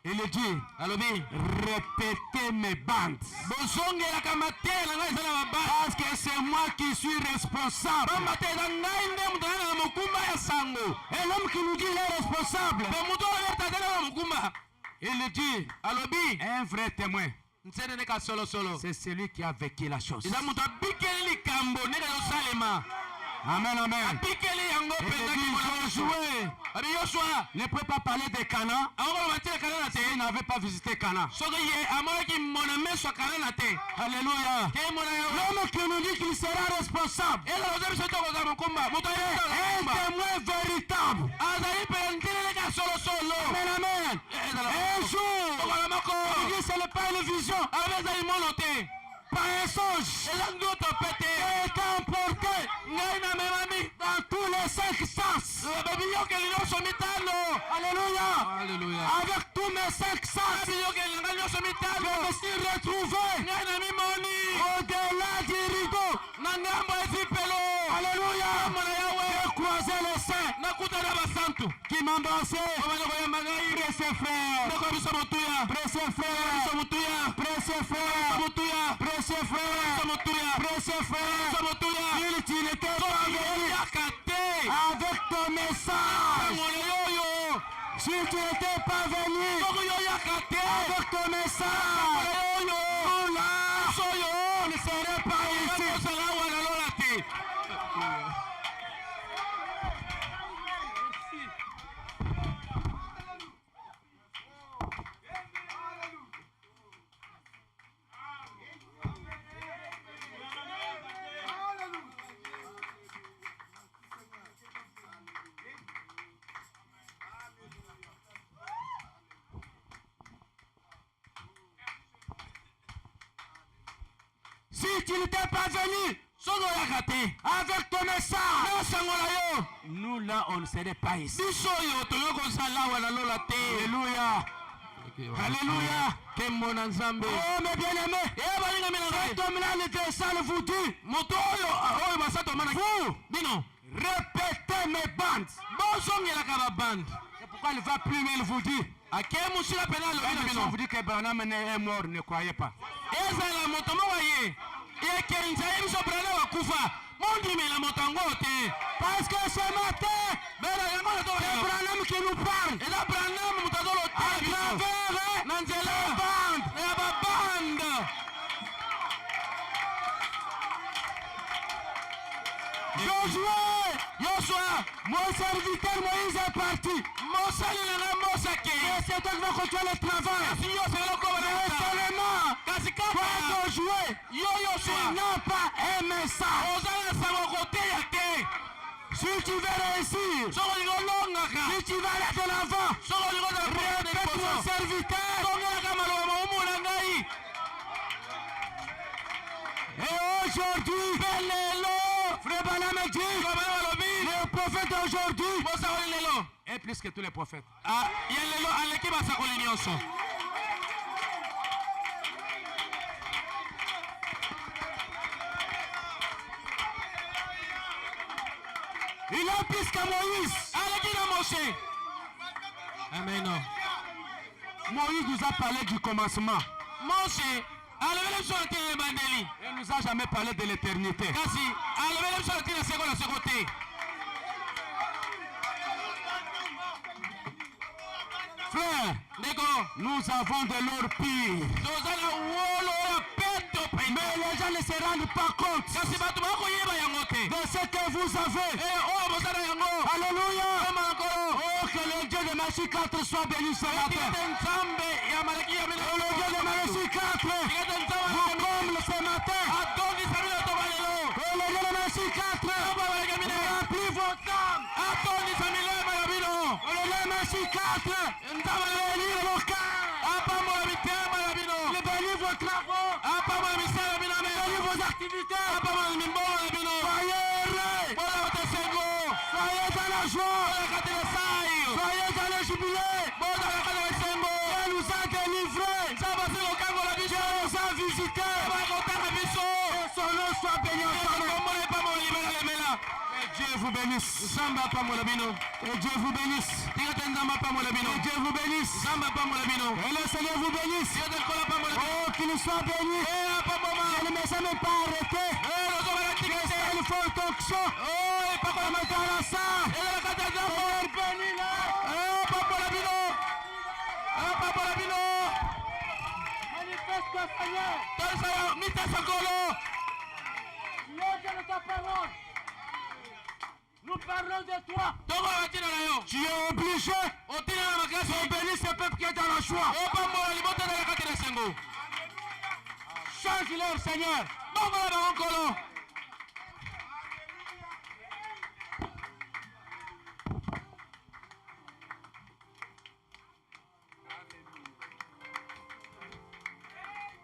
Il dit, répétez mes bandes. Parce que c'est moi qui suis responsable. Et l'homme qui nous dit il est responsable. Il dit, un vrai témoin. C'est celui qui a vécu la chose. Amen, amen. Josué ne peut pas parler de Canaan. Il n'avait pas visité Canaan. Alléluia. L'homme qui nous dit qu'il sera responsable. Un témoin véritable. Amen, amen. Un jour, il dit ce n'est pas une vision. Par un songe, est emporté dans tous les 5 sens. Alléluia. Avec tous mes 5 sens, je me suis retrouvé au-delà du rideau. Alléluia. J'ai croisé les saints qui m'embrassaient. Précieux frère, précieux frère, précieux frère, précieux frère, précieux frère, si tu n'étais pas venu avec ton message, si tu n'étais pas venu avec ton message, nous là, on ne serait pas ici. Si tu n'étais pas venu avec ton message, nous là on ne serait pas ici. Alléluia. Alléluia. Oh mes bien-aimés, cet homme-là le descend vous dit, vous répétez mes bandes. C'est pourquoi il va plus loin, il vous dit. On vous dit que Branham est mort, ne croyez pas. Parce que ce matin, c'est Branham qui nous parle. À travers la bande. Josué, mon serviteur Moïse est parti. Et c'est toi qui vas continuer le travail. Mais seulement, toi Josué, tu n'as pas aimé ça. Si tu veux réussir, si tu vas aller de l'avant, répète mon serviteur. Et aujourd'hui, frère Branham dit, le prophète d'aujourd'hui est plus que tous les prophètes. Il est plus que Moïse. Amen. Moïse nous a parlé du commencement. Il nous a jamais parlé de l'éternité. Frère, nous avons de l'or pire. Mais les gens ne se rendent pas compte de ce que vous avez. Alléluia. Oh, que le Dieu de Machi 4 soit béni ce matin. Que le Dieu de Machi 4 vous comble ce matin. Que le Dieu de Machi 4 remplit votre âme. Que le Dieu de Machi 4 bénit vos cœurs. Bénit vos travaux. Bénit vos activités. Soyez heureux. Soyez dans la joie. Soyez dans le jubilé. Dieu nous a délivrés. Dieu nous a visités. Et son nom soit béni ensemble. Que Dieu vous bénisse. Que Dieu vous bénisse. Que Dieu vous bénisse. Que le Seigneur vous bénisse. Oh, qu'il soit béni. Je ne me sens même pas arrêté. C'est une folle talk show. Comme dans la salle. Seigneur bénis-le. Manifeste, Seigneur. L'ordre de ta parole. Nous parlons de toi. Tu es obligé de bénir ce peuple qui est dans la joie. Change-leur, Seigneur.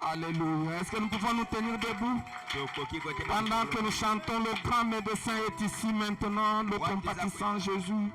Alléluia. Est-ce que nous pouvons nous tenir debout? Pendant que nous chantons, le grand médecin est ici maintenant, le compatissant Jésus.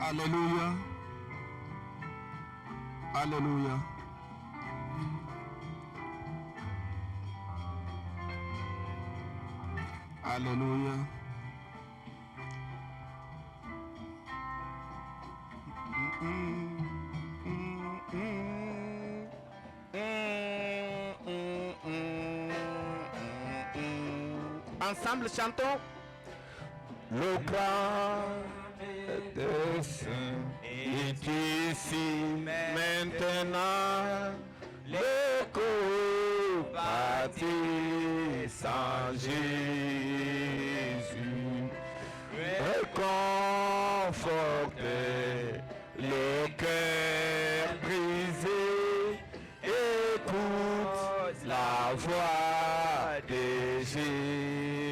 Alléluia. Alléluia. Alléluia. Ensemble, chantons. Le grand dessein est ici maintenant. Le compatissant Jésus réconforte le cœur brisé. Écoute la voix de Jésus.